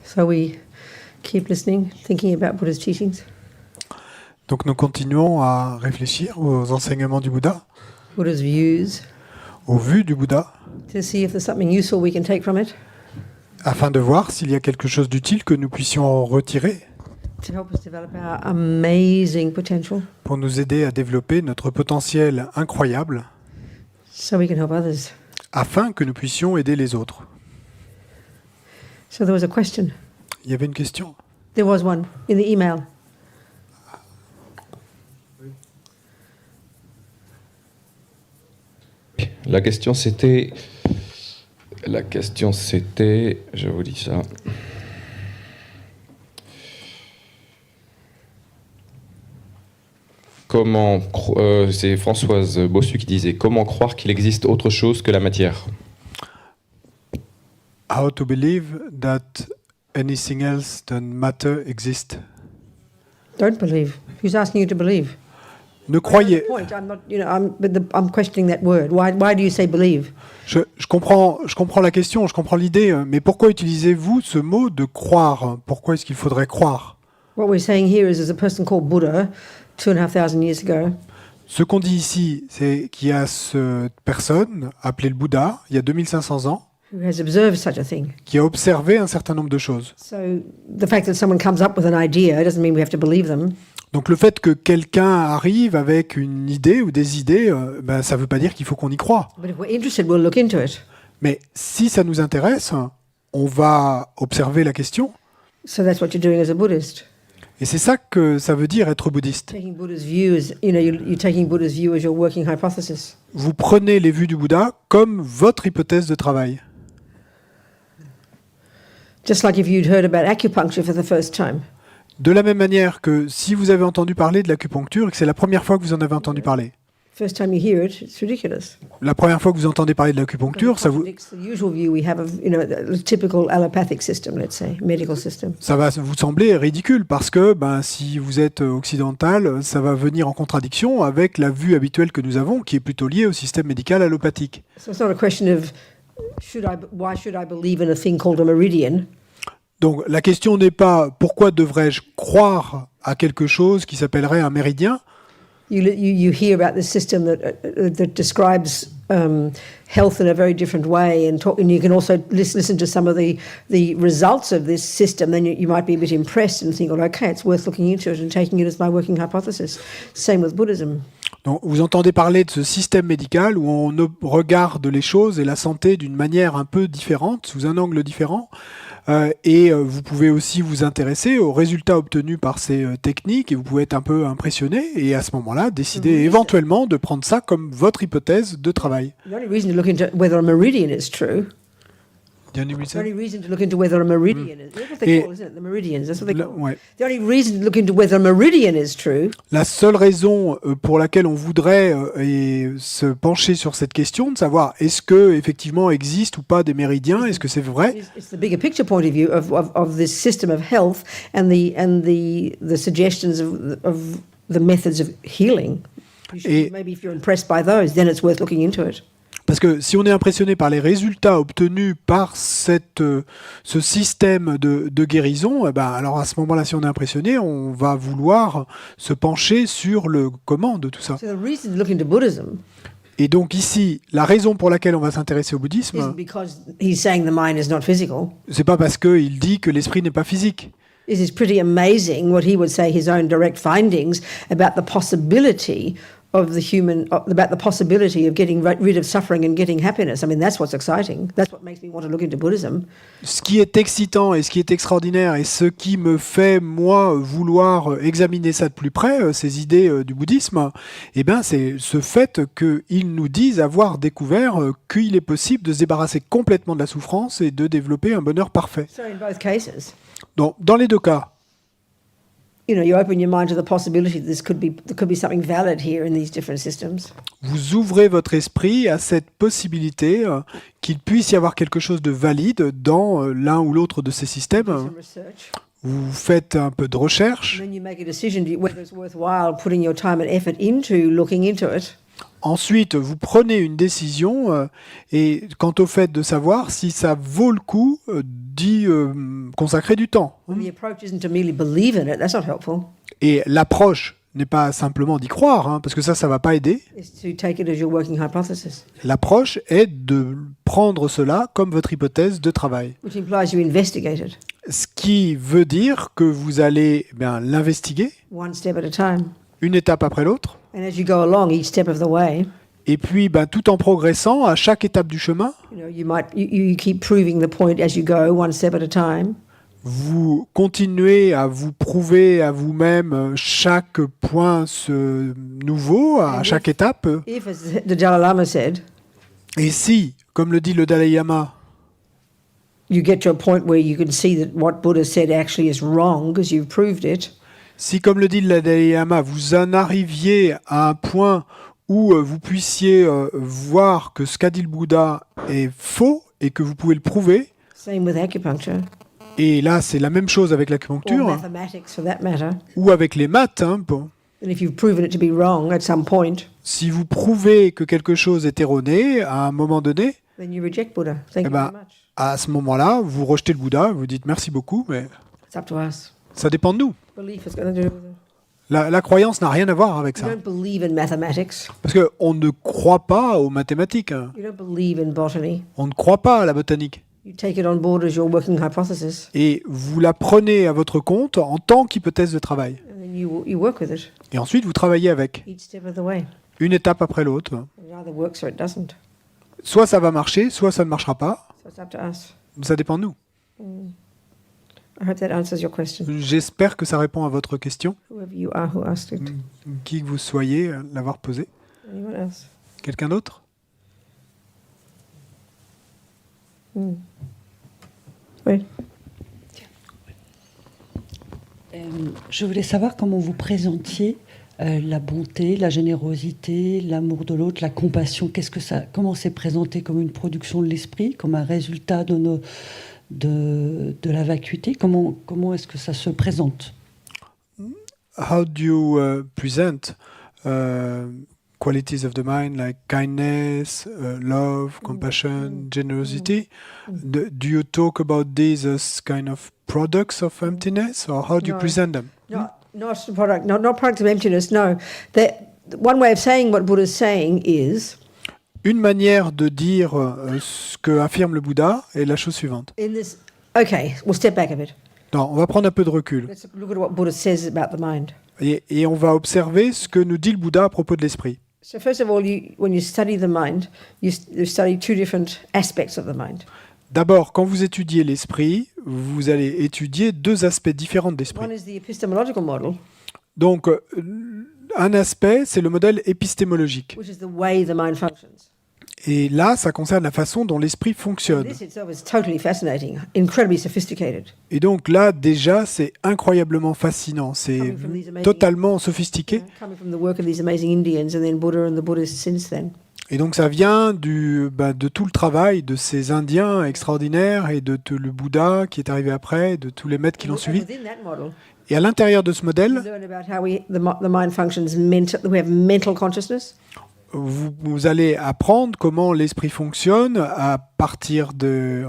So we keep listening, thinking about Buddha's teachings, Donc nous continuons à réfléchir aux enseignements du Bouddha, Buddha's views, aux vues du Bouddha, to see if there's something useful we can take from it, afin de voir s'il y a quelque chose d'utile que nous puissions en retirer to help us develop our amazing potential, pour nous aider à développer notre potentiel incroyable, so we can help others. afin que nous puissions aider les autres. So there was a question. Il y avait une question. There was one in the email. La question c'était, je vous dis ça. C'est Françoise Bossu qui disait comment croire qu'il existe autre chose que la matière. How to believe that anything else than matter exists. Don't believe. Who's asking you to believe? Ne croyez. Point. I'm not. I'm questioning that word. Why do you say believe? Je comprends la question, je comprends l'idée, mais pourquoi utilisez-vous ce mot de croire? Pourquoi est-ce qu'il faudrait croire? What we're saying here is, there's a person called Buddha, 2,500 years ago. Ce qu'on dit ici, c'est qu'il y a cette personne appelée le Bouddha, il y a 2500 ans, Who has observed such a thing. qui a observé un certain nombre de choses. So the fact that someone comes up with an idea doesn't mean we have to believe them. Donc le fait que quelqu'un arrive avec une idée ou des idées, ça ne veut pas dire qu'il faut qu'on y croie. But if we're interested, we'll look into it. Mais si ça nous intéresse, on va observer la question. So that's what you're doing as a Buddhist. Et c'est ça que ça veut dire être bouddhiste. Taking Buddha's view as, you're taking Buddha's view as your working hypothesis. Vous prenez les vues du Bouddha comme votre hypothèse de travail. Just like if you'd heard about acupuncture for the first time. De la même manière que si vous avez entendu parler de l'acupuncture et que c'est la première fois que vous en avez entendu parler. First time you hear it, it's ridiculous. La première fois que vous entendez parler de l'acupuncture, ça contradicts the usual view we have of, the typical allopathic system, let's say, medical system. ça va vous sembler ridicule parce que si vous êtes occidental, ça va venir en contradiction avec la vue habituelle que nous avons qui est plutôt liée au système médical allopathique. So it's not a question of why should I believe in a thing called a meridian? Donc la question n'est pas pourquoi devrais-je croire à quelque chose qui s'appellerait un méridien. You hear about this system that describes health in a very different way, and you can also listen to some of the results of this system. Then you might be a bit impressed and think, well, okay, it's worth looking into it and taking it as my working hypothesis. Same with Buddhism. Donc, vous entendez parler de ce système médical où on regarde les choses et la santé d'une manière un peu différente, sous un angle différent. Et vous pouvez aussi vous intéresser aux résultats obtenus par ces techniques et vous pouvez être un peu impressionné et à ce moment-là décider éventuellement de prendre ça comme votre hypothèse de travail. The only reason to look into whether a meridian is true. The only reason to look into whether a meridian is, that's what they call, isn't it? The meridians, that's what they call. Ouais. The only reason to look into whether a meridian is true. La seule raison pour laquelle on voudrait se pencher sur cette question, de savoir est-ce que effectivement existe ou pas des méridiens, est-ce que c'est vrai? It's the bigger picture point of view of this system of health and the suggestions of the methods of healing. Maybe if you're impressed by those, then it's worth looking into it. Parce que si on est impressionné par les résultats obtenus par ce système de guérison, alors à ce moment-là, si on est impressionné, on va vouloir se pencher sur le comment de tout ça. So the reason to look into Buddhism Et donc ici, la raison pour laquelle on va s'intéresser au bouddhisme, isn't because he's saying the mind is not physical. c'est pas parce qu'il dit que l'esprit n'est pas physique. It is pretty amazing what he would say his own direct findings about the possibility of the human, about the possibility of getting rid of suffering and getting happiness. I mean, that's what's exciting. That's what makes me want to look into Buddhism. Ce qui est excitant et ce qui est extraordinaire et ce qui me fait, moi, vouloir examiner ça de plus près, ces idées du bouddhisme, c'est ce fait qu'ils nous disent avoir découvert qu'il est possible de se débarrasser complètement de la souffrance et de développer un bonheur parfait. So in both cases, Donc, dans les deux cas, you open your mind to the possibility that there could be something valid here in these different systems. vous ouvrez votre esprit à cette possibilité qu'il puisse y avoir quelque chose de valide dans l'un ou l'autre de ces systèmes. Some research. Vous faites un peu de recherche. And then you make a decision whether it's worthwhile putting your time and effort into looking into it. Ensuite, vous prenez une décision et quant au fait de savoir si ça vaut le coup d'y consacrer du temps. The approach isn't to merely believe in it, that's not helpful. Et l'approche n'est pas simplement d'y croire, hein, parce que ça va pas aider. It's to take it as your working hypothesis, L'approche est de prendre cela comme votre hypothèse de travail. which implies you investigate it Ce qui veut dire que vous allez l'investiguer, one step at a time. une étape après l'autre, And as you go along each step of the way, et puis tout en progressant à chaque étape du chemin, you keep proving the point as you go, one step at a time. vous continuez à vous prouver à vous-même chaque point nouveau, à chaque étape. If, as the Dalai Lama said, Et si, comme le dit le Dalai Lama, you get to a point where you can see that what Buddha said actually is wrong because you've proved it, si comme le dit le Dalai Lama, vous en arriviez à un point où vous puissiez voir que ce qu'a dit le Bouddha est faux et que vous pouvez le prouver, same with acupuncture, et là c'est la même chose avec or l'acupuncture, mathematics for that matter. ou avec les maths, hein, bon. And if you've proven it to be wrong at some point, Si vous prouvez que quelque chose est erroné à un moment donné, then you reject Buddha. Thank you very much. à ce moment-là, vous rejetez le Bouddha, vous dites merci beaucoup, mais It's up to us. ça dépend de nous. Belief is going to do with it. La croyance n'a rien à voir avec You ça. don't believe in mathematics. Parce qu'on ne croit pas aux mathématiques, hein. You don't believe in botany. On ne croit pas à la botanique. You take it on board as your working hypothesis, Et vous la prenez à votre compte en tant qu'hypothèse de travail. and then you work with it Et ensuite, vous travaillez avec, each step of the way. une étape après l'autre. It either works or it doesn't. Soit ça va marcher, soit ça ne marchera pas. So it's up to us. Ça dépend de nous. I hope that answers your question. J'espère que ça répond à votre question, Whoever you are who asked it. qui que vous soyez, l'avoir posée. Anyone else? Quelqu'un d'autre? Oui. Je voulais savoir comment vous présentiez la bonté, la générosité, l'amour de l'autre, la compassion. Comment c'est présenté comme une production de l'esprit, comme un résultat de la vacuité? Comment est-ce que ça se présente? How do you present qualities of the mind like kindness, love, compassion, generosity? Do you talk about these as kind of products of emptiness, or how do you No. present them? Not product, not products of emptiness. No, one way of saying what Buddha's saying is Une manière de dire ce que affirme le Bouddha est la chose suivante. in this. Okay, we'll step back a bit. Non, on va prendre un peu de recul Let's look at what Buddha says about the mind. et on va observer ce que nous dit le Bouddha à propos de l'esprit. So first of all, when you study the mind, you study two different aspects of the mind. D'abord, quand vous étudiez l'esprit, vous allez étudier deux aspects différents de One l'esprit. is the epistemological model, Donc, un aspect, c'est le modèle épistémologique. which is the way the mind functions. Et là, ça concerne la façon dont l'esprit And fonctionne. this itself is totally fascinating, incredibly sophisticated. Et donc là, déjà, c'est incroyablement fascinant. C'est Coming from these amazing- totalement sophistiqué. Coming from the work of these amazing Indians and then Buddha and the Buddhists since then. Et donc ça vient de tout le travail de ces Indiens extraordinaires et de le Bouddha qui est arrivé après, de tous les maîtres qui l'ont And suivi. within that model, Et à l'intérieur de ce you modèle, learn about how the mind functions we have mental consciousness, vous allez apprendre comment l'esprit fonctionne à partir de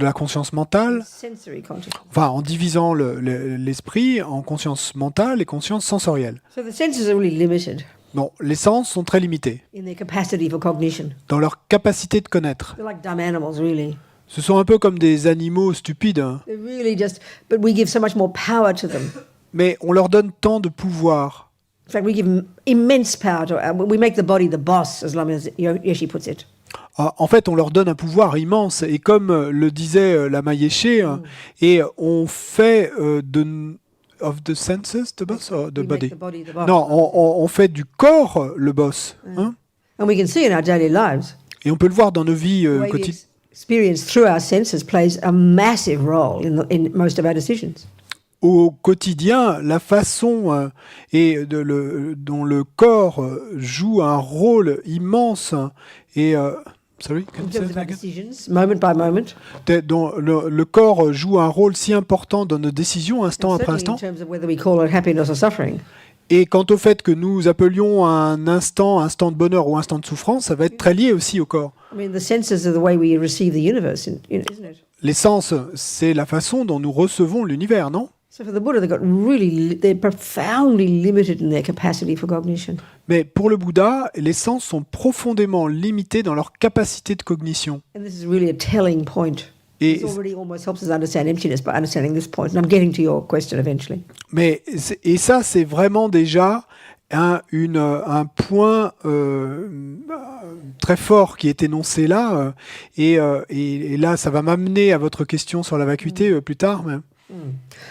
la conscience mentale, sensory consciousness. enfin en divisant l'esprit en conscience mentale et conscience sensorielle. So the senses are really limited Bon, les sens sont très limités in their capacity for cognition. dans leur capacité de connaître. They're like dumb animals, really. Ce sont un peu comme des animaux stupides, hein. They're really just, but we give so much more power to them. Mais on leur donne tant de pouvoir. In fact, we give them immense power to. We make the body the boss, as Lama Yeshe puts it. En fait, on leur donne un pouvoir immense. Et comme le disait Lama Yeshe, et on fait of the senses the boss or the We make body? the body the boss. Non, on fait du corps le boss. Hein. And we can see in our daily lives, Et on peut le voir dans nos vies the way we quotidiennes. experience through our senses plays a massive role in most of our decisions. Au quotidien, la façon dont le corps joue un rôle immense et sorry, can In you say terms of that our again? decisions, moment by moment, Dont le corps joue un rôle si important dans nos décisions, instant and après certainly in instant. terms of whether we call it happiness or suffering. Et quant au fait que nous appelions un instant de bonheur ou instant de souffrance, ça va être très lié aussi au corps. I mean, the senses are the way we receive the universe, isn't it? Les sens, c'est la façon dont nous recevons l'univers, non? So for the Buddha, they're profoundly limited in their capacity for cognition. Mais pour le Bouddha, les sens sont profondément limités dans leur capacité de cognition. And this is really a telling point. Et, This already almost helps us understand emptiness by understanding this point. And I'm getting to your question eventually. et ça, c'est vraiment déjà un point très fort qui est énoncé là. Et là, ça va m'amener à votre question sur la vacuité plus tard. Mais...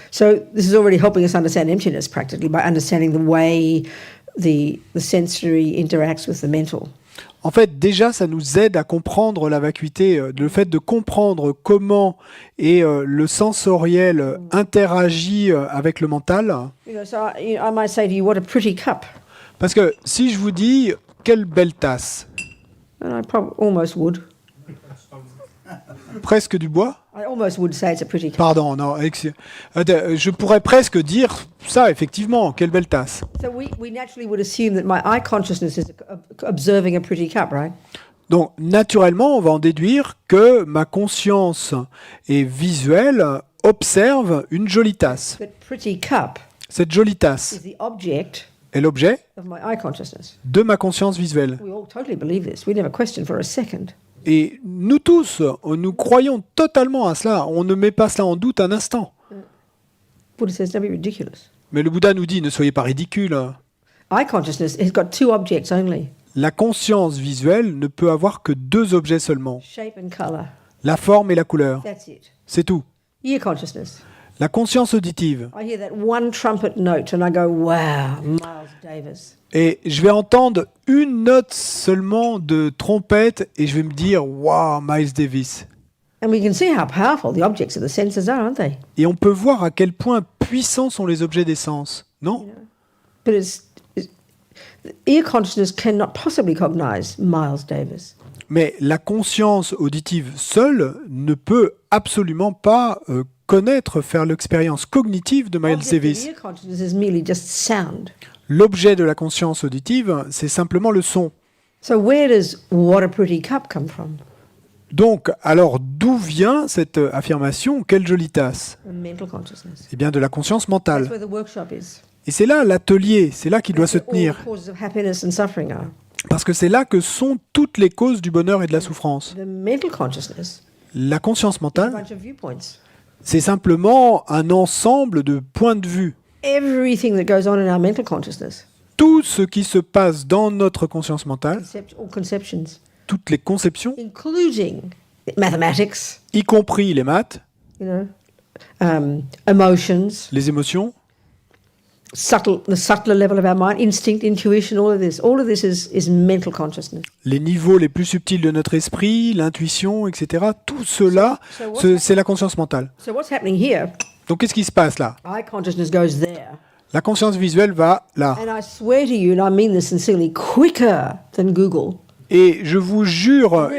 So this is already helping us understand emptiness practically by understanding the way the sensory interacts with the mental. En fait, déjà, ça nous aide à comprendre la vacuité. Le fait de comprendre comment le sensoriel interagit avec le mental. I might say to you, what a pretty cup. Parce que si je vous dis, quelle belle tasse, And I probably almost would. presque du bois. I almost would say it's a pretty cup. Pardon, non. Je pourrais presque dire ça, effectivement, quelle belle tasse. So we naturally would assume that my eye consciousness is observing a pretty cup, right? Donc, naturellement, on va en déduire que ma conscience et visuelle observe une jolie tasse. That pretty cup Cette jolie tasse is the object est l'objet of my eye consciousness. de ma conscience visuelle. We all totally believe this. We never question for a second. Et nous tous, nous croyons totalement à cela. On ne met pas cela en doute un instant. Buddha says, don't be ridiculous. Mais le Bouddha nous dit, ne soyez pas ridicules. Eye consciousness has got two objects only, La conscience visuelle ne peut avoir que deux objets seulement, shape and color. la forme et la couleur. That's it. C'est tout. Ear consciousness. La conscience auditive. I hear that one trumpet note and I go, wow, Miles Davis. Et je vais entendre une note seulement de trompette et je vais me dire, waouh, Miles Davis. And we can see how powerful the objects of the senses are, aren't they? Et on peut voir à quel point puissants sont les objets des sens, non? But ear consciousness cannot possibly cognize Miles Davis. Mais la conscience auditive seule ne peut absolument pas connaître, faire l'expérience cognitive de Miles Object of Davis. ear consciousness is merely just sound. L'objet de la conscience auditive, c'est simplement le son. So where does what a pretty cup come from? Donc, alors d'où vient cette affirmation, quelle jolie tasse? Mental consciousness. Eh bien, de la conscience That's mentale. where the workshop is. Et c'est là l'atelier, c'est là qu'il doit That's se where all tenir. the causes of happiness and suffering are. Parce que c'est là que sont toutes les causes du bonheur et de la souffrance. The mental consciousness La conscience is a mentale, bunch of viewpoints. c'est simplement un ensemble de points de vue. Everything that goes on in our mental consciousness, Tout ce qui se passe dans notre conscience mentale, all conceptions, toutes les conceptions, including mathematics, y compris les maths, emotions, les émotions, the subtler level of our mind, instinct, intuition, all of this is mental consciousness. les niveaux les plus subtils de notre esprit, l'intuition, etc. Tout cela, c'est la conscience mentale. So what's happening here? Donc qu'est-ce qui se passe là? Eye consciousness goes there. La conscience visuelle va là. And I swear to you, and I mean this sincerely, quicker than Google. Et je vous jure,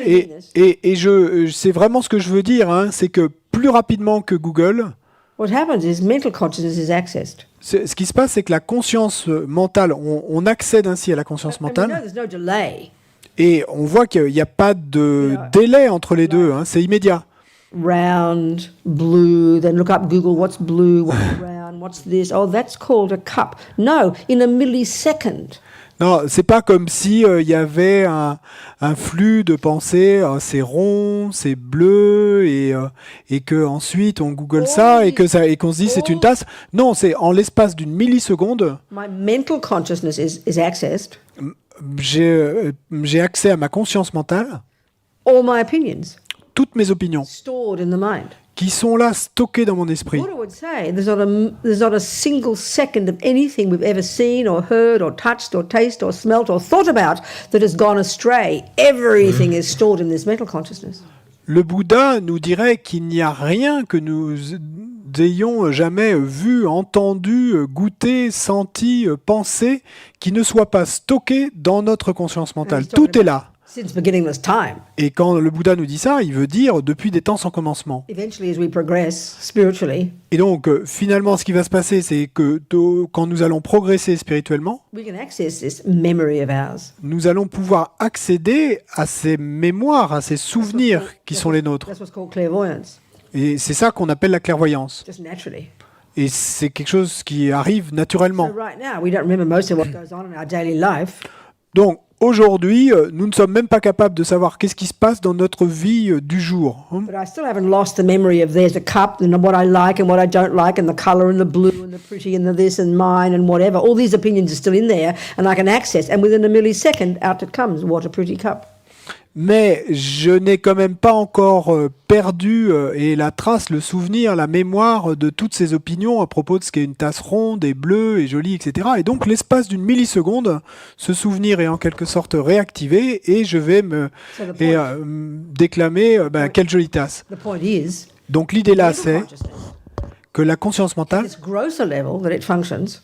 c'est vraiment ce que je veux dire, hein, c'est que plus rapidement que Google, What happens is mental consciousness is accessed. ce qui se passe, c'est que la conscience mentale, on accède ainsi à la conscience And we know mentale, there's no delay. et on voit qu'il n'y a pas de délai entre les deux, hein, c'est immédiat. Round, blue, then look up Google, what's blue, what's round, what's this? Oh, that's called a cup. No, in a millisecond. Non, c'est pas comme si il y avait un flux de pensée, c'est rond, c'est bleu, et que ensuite on Google ça et qu'on se dit c'est une tasse. Non, c'est en l'espace d'une milliseconde, My mental consciousness is accessed. j'ai accès à ma conscience mentale, All my opinions toutes mes opinions, stored in the mind. qui sont là stockées dans mon esprit. Buddha would say there's not a single second of anything we've ever seen or heard or touched or tasted or smelt or thought about that has gone astray. Everything is stored in this mental consciousness. Le Bouddha nous dirait qu'il n'y a rien que nous ayons jamais vu, entendu, goûté, senti, pensé, qui ne soit pas stocké dans notre conscience mentale. Tout est là. Since beginningless time. Et quand le Bouddha nous dit ça, il veut dire depuis des temps sans commencement. Eventually, as we progress spiritually, Et donc, finalement, ce qui va se passer, c'est que quand nous allons progresser spirituellement, we can access this memory of ours. nous allons pouvoir accéder à ces mémoires, à ces souvenirs qui sont les nôtres. That's what's called clairvoyance. Et c'est ça qu'on appelle la clairvoyance. just naturally. Et c'est quelque chose qui arrive naturellement. So right now, we don't remember most of what goes on in our daily life. Donc aujourd'hui, nous ne sommes même pas capables de savoir qu'est-ce qui se passe dans notre vie du jour. But I still haven't lost the memory of there's a cup and what I like and what I don't like and the colour and the blue and the pretty and the this and mine and whatever. All these opinions are still in there and I can access. And within a millisecond, out it comes. What a pretty cup. Mais je n'ai quand même pas encore perdu et la trace, le souvenir, la mémoire de toutes ces opinions à propos de ce qu'est une tasse ronde et bleue et jolie, etc. Et donc l'espace d'une milliseconde, ce souvenir est en quelque sorte réactivé et je vais me So the et, point, déclamer quelle jolie tasse. the point is, Donc l'idée là, mental c'est consciousness, que la conscience mentale, this grosser level that it functions,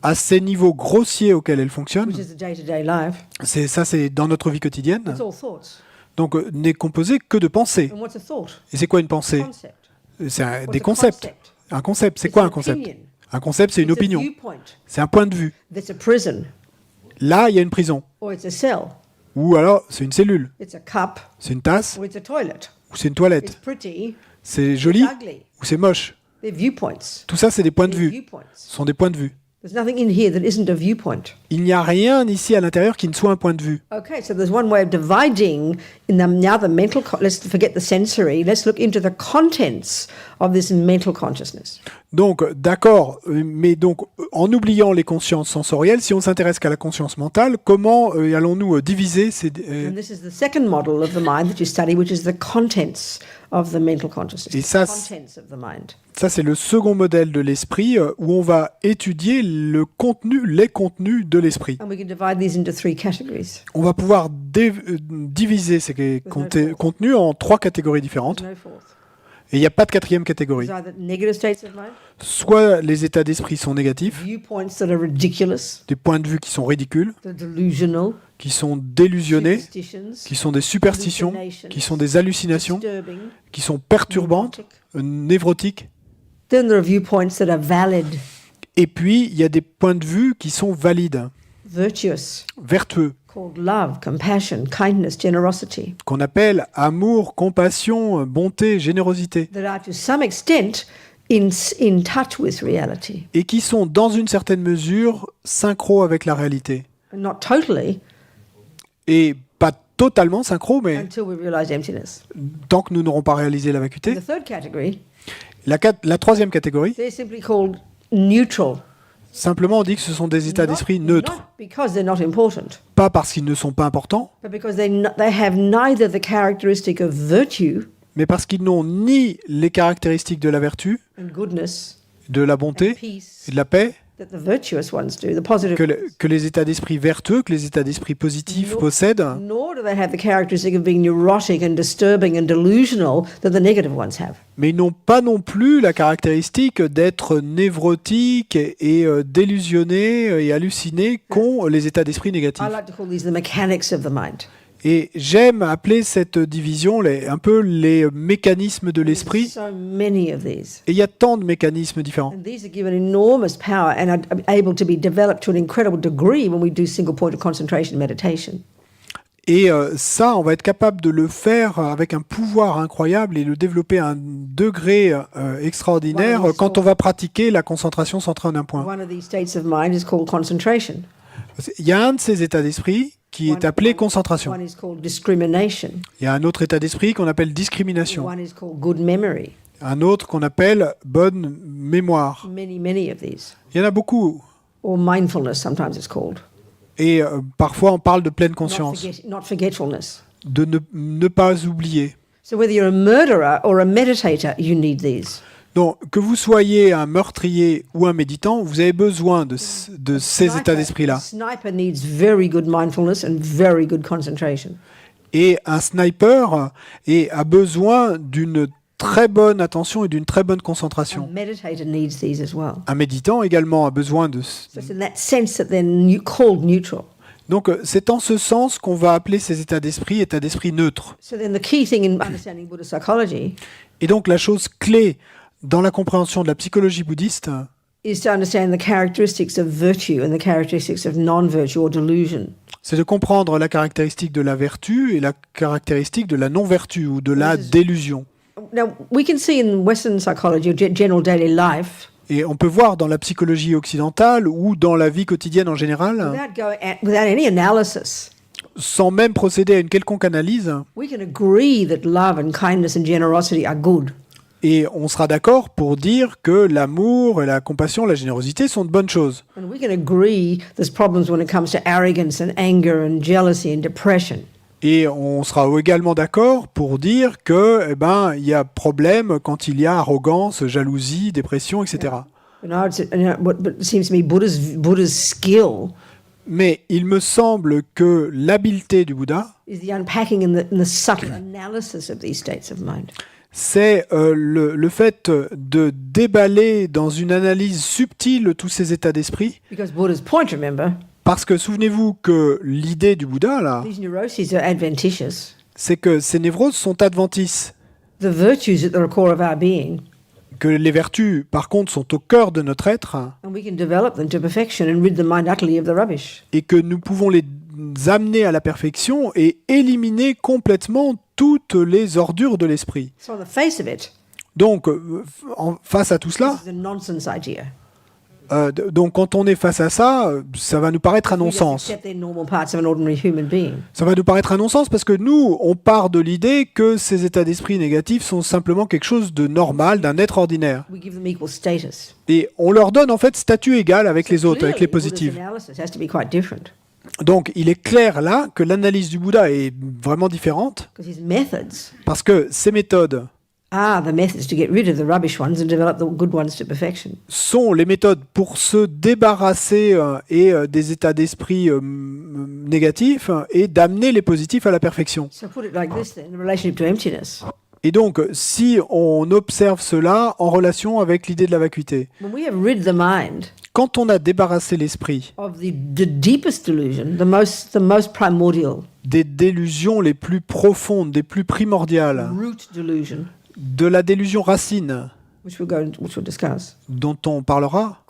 à ces niveaux grossiers auxquels elle fonctionne, which is the day-to-day life, c'est dans notre vie quotidienne, it's all thoughts. donc n'est composé que de pensées. And what's a thought? Et c'est quoi une pensée? Concept. C'est What's des a concepts. concept? Un concept, c'est It's quoi an un concept? opinion. Un concept, c'est une It's a opinion. viewpoint. C'est un point de vue. It's a prison, Là, il y a une prison. or it's a cell. Ou alors, c'est une cellule. It's a cup, C'est une tasse. or it's a toilet. Ou c'est une It's toilette. pretty, C'est joli. it's ugly. Ou c'est moche. They're viewpoints. Tout ça, c'est des points de They're vue. viewpoints. Ce sont des points de vue. There's nothing in here that isn't a viewpoint. Il n'y a rien ici à l'intérieur qui ne soit un point de vue. Okay, so there's one way of dividing in the now the mental. Let's forget the sensory. Let's look into the contents of this mental consciousness. Donc, d'accord, mais donc, en oubliant les consciences sensorielles, si on s'intéresse qu'à la conscience mentale, comment allons-nous diviser ces... And this is the second model of the mind that you study, which is the contents of the mental consciousness. Et The ça, contents of the mind. Ça, c'est le second modèle de l'esprit où on va étudier le contenu, les contenus de l'esprit. And we can divide these into three categories. On va pouvoir diviser ces contenus en trois catégories différentes. There's no fourth. Et il n'y a pas de quatrième catégorie. There's either negative states of mind, Soit les états d'esprit sont négatifs, viewpoints that are ridiculous, des points de vue qui sont ridicules, the delusional, qui sont délusionnés, superstitions, qui sont des superstitions, qui sont des hallucinations, disturbing, qui sont perturbantes, névrotiques. Then there are viewpoints that are valid, Et puis, il y a des points de vue qui sont valides, virtuous, vertueux, called love, compassion, kindness, generosity, qu'on appelle amour, compassion, bonté, générosité, that are to some extent in touch with reality. et qui sont dans une certaine mesure synchro avec la réalité. And not totally Et pas totalement synchro, mais until we realize emptiness. tant que nous n'aurons pas réalisé la The vacuité. third category, La troisième catégorie, they're simply called neutral. simplement on dit que ce sont des états d'esprit neutres. Not because they're not important, Pas parce qu'ils ne sont pas importants, but because they have neither the characteristic of virtue mais parce qu'ils n'ont ni les caractéristiques de la vertu, and goodness de la and bonté peace et de la paix that the virtuous ones do, the positive que les états d'esprit vertueux, que les états d'esprit positifs No. possèdent, nor do they have the characteristic of being neurotic and disturbing and delusional that the negative ones have. mais ils n'ont pas non plus la caractéristique d'être névrotiques et délusionnés et hallucinés qu'ont les états d'esprit négatifs. I like to call these the mechanics of the mind. Et j'aime appeler cette division un peu les mécanismes de l'esprit. So many of these. Et il y a tant de mécanismes différents. And these are given enormous power and are able to be developed to an incredible degree when we do single point of concentration meditation. Et ça, on va être capable de le faire avec un pouvoir incroyable et le développer à un degré extraordinaire quand on va pratiquer la concentration centrée en un point. One of these states of mind is called concentration. Il y a un de ces états d'esprit qui est appelé concentration. One is called discrimination. Il y a un autre état d'esprit qu'on appelle discrimination. One is called good memory. Un autre qu'on appelle bonne mémoire. Many of these. Il y en a beaucoup. Or mindfulness, sometimes it's called. Et parfois, on parle de pleine conscience, Not forgetfulness. de ne pas oublier. So whether you're a murderer or a meditator, you need these. Donc, que vous soyez un meurtrier ou un méditant, vous avez besoin de ces états d'esprit-là. A sniper needs very good mindfulness and very good concentration. Et un sniper a besoin d'une très bonne attention et d'une très bonne A concentration. meditator needs these as well. Un méditant également a besoin de... So it's in that sense that they're called neutral. Donc, c'est en ce sens qu'on va appeler ces états d'esprit neutres. So then the key thing in understanding Buddhist psychology Et donc, la chose clé dans la compréhension de la psychologie bouddhiste, is to understand the characteristics of virtue and the characteristics of non-virtue or delusion. c'est de comprendre la caractéristique de la vertu et la caractéristique de la non-vertu ou de la délusion. Now, we can see in Western psychology or general daily life, Et on peut voir dans la psychologie occidentale ou dans la vie quotidienne en général, without any analysis, sans même procéder à une quelconque analyse, we can agree that love and kindness and generosity are good. et on sera d'accord pour dire que l'amour, et la compassion, la générosité sont de bonnes choses. And we can agree there's problems when it comes to arrogance and anger and jealousy and depression. Et on sera également d'accord pour dire que, il y a problème quand il y a arrogance, jalousie, dépression, etc. But it seems to me Buddha's skill Mais il me semble que l'habileté du Bouddha, is the unpacking and the subtle analysis of these states of mind. c'est le fait de déballer dans une analyse subtile tous ces états d'esprit. Because Buddha's point, remember, Parce que souvenez-vous que l'idée du Bouddha, là, these neuroses are adventitious. c'est que ces névroses sont adventices. The virtues at the core of our being, Que les vertus, par contre, sont au cœur de notre être and we can develop them to perfection and rid the mind utterly of the rubbish. et que nous pouvons les amener à la perfection et éliminer complètement toutes les ordures de l'esprit. So on the face of it, Donc, face à tout cela, this is a nonsense idea. donc quand on est face à ça, ça va nous paraître un We just non-sens. accept they're normal parts of an ordinary human being. Ça va nous paraître un non-sens parce que nous, on part de l'idée que ces états d'esprit négatifs sont simplement quelque chose de normal, d'un être ordinaire. We give them equal status. Et on leur donne en fait statut égal avec les autres, avec les Clearly, Buddha's positifs. analysis has to be quite different Donc il est clair là que l'analyse du Bouddha est vraiment différente because his methods parce que ces méthodes are the methods to get rid of the rubbish ones and develop the good ones to perfection. sont les méthodes pour se débarrasser des états d'esprit négatifs et d'amener les positifs à la perfection. So put it like this then, in relationship to emptiness. Et donc, si on observe cela en relation avec l'idée de la vacuité, When we have rid the mind quand on a débarrassé l'esprit of the deepest delusion, the most primordial, des délusions les plus profondes, des plus primordiales, root delusion, de la délusion racine which we'll discuss, dont on parlera,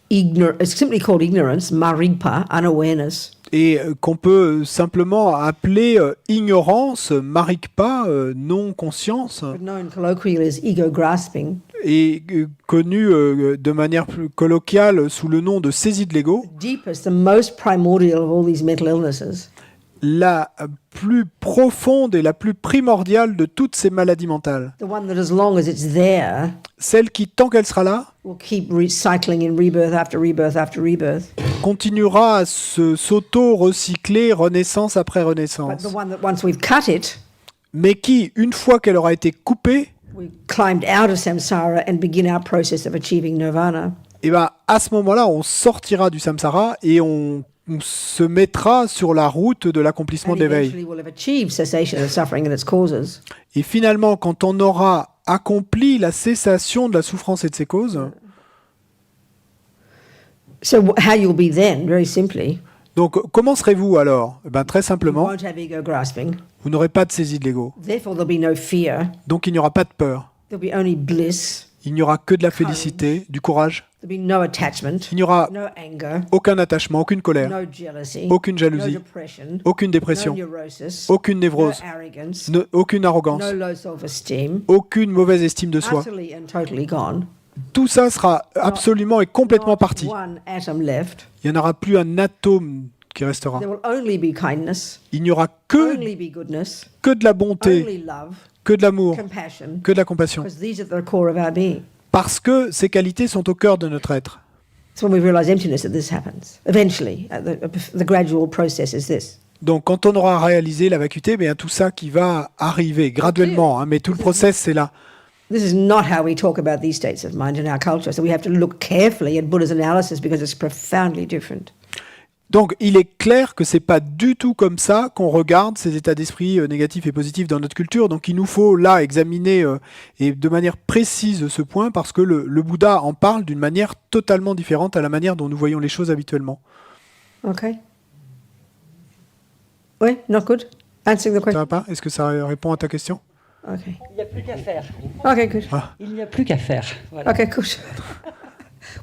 it's simply called ignorance, marigpa, unawareness. et qu'on peut simplement appeler ignorance, marikpa, non-conscience, But known colloquially as ego grasping. et connu de manière plus colloquiale sous le nom de saisie de l'ego, Deepest, the most primordial of all these mental illnesses. la plus profonde et la plus primordiale de toutes ces maladies mentales. The one that as long as it's there, Celle qui, tant qu'elle sera là, will keep recycling in rebirth after rebirth after rebirth. continuera à s'auto-recycler renaissance après But renaissance. the one that once we've cut it, Mais qui, une fois qu'elle aura été coupée, we climbed out of samsara and begin our process of achieving nirvana. et à ce moment-là, on sortira du samsara et on se mettra sur la route de l'accomplissement And de l'éveil. eventually we'll have achieved cessation of suffering and its causes. Et finalement, quand on aura accompli la cessation de la souffrance et de ses causes, So how you'll be then, very simply, donc comment serez-vous alors? Très you simplement, won't have ego grasping. vous n'aurez pas de saisie de l'ego. Therefore, there'll be no fear. Donc il n'y aura pas de peur. There'll be only bliss. Il n'y aura que de la félicité, du courage. There'll be no attachment, Il n'y aura no anger, aucun attachement, aucune colère, no jealousy, aucune no jalousie, depression, aucune no dépression, neurosis, aucune no névrose, arrogance, aucune arrogance, no low self-esteem, aucune mauvaise estime de soi. utterly and totally gone. Tout ça sera absolument et complètement Not parti. one atom left. Il n'y en aura plus un atome qui restera. There will only be kindness, Il n'y aura que only be goodness, de la bonté, only love, que de l'amour, compassion, que de la compassion. because these are the core of our being. Parce que ces qualités sont au cœur de notre être. It's when we realize emptiness that this happens. Eventually, the gradual process is this. Donc quand on aura réalisé la vacuité, tout ça qui va arriver graduellement, mais tout le process c'est là. This is not how we talk about these states of mind in our culture. So we have to look carefully at Buddha's analysis because it's profoundly different. Donc il est clair que c'est pas du tout comme ça qu'on regarde ces états d'esprit négatifs et positifs dans notre culture. Donc il nous faut là examiner et de manière précise ce point parce que le Bouddha en parle d'une manière totalement différente à la manière dont nous voyons les choses habituellement. Okay. Oui, not good. Answering the Ça question. va pas? Est-ce que ça répond à ta question? Okay. Il n'y a plus qu'à faire. Okay, good. Il n'y a plus qu'à faire. Voilà. Okay, good.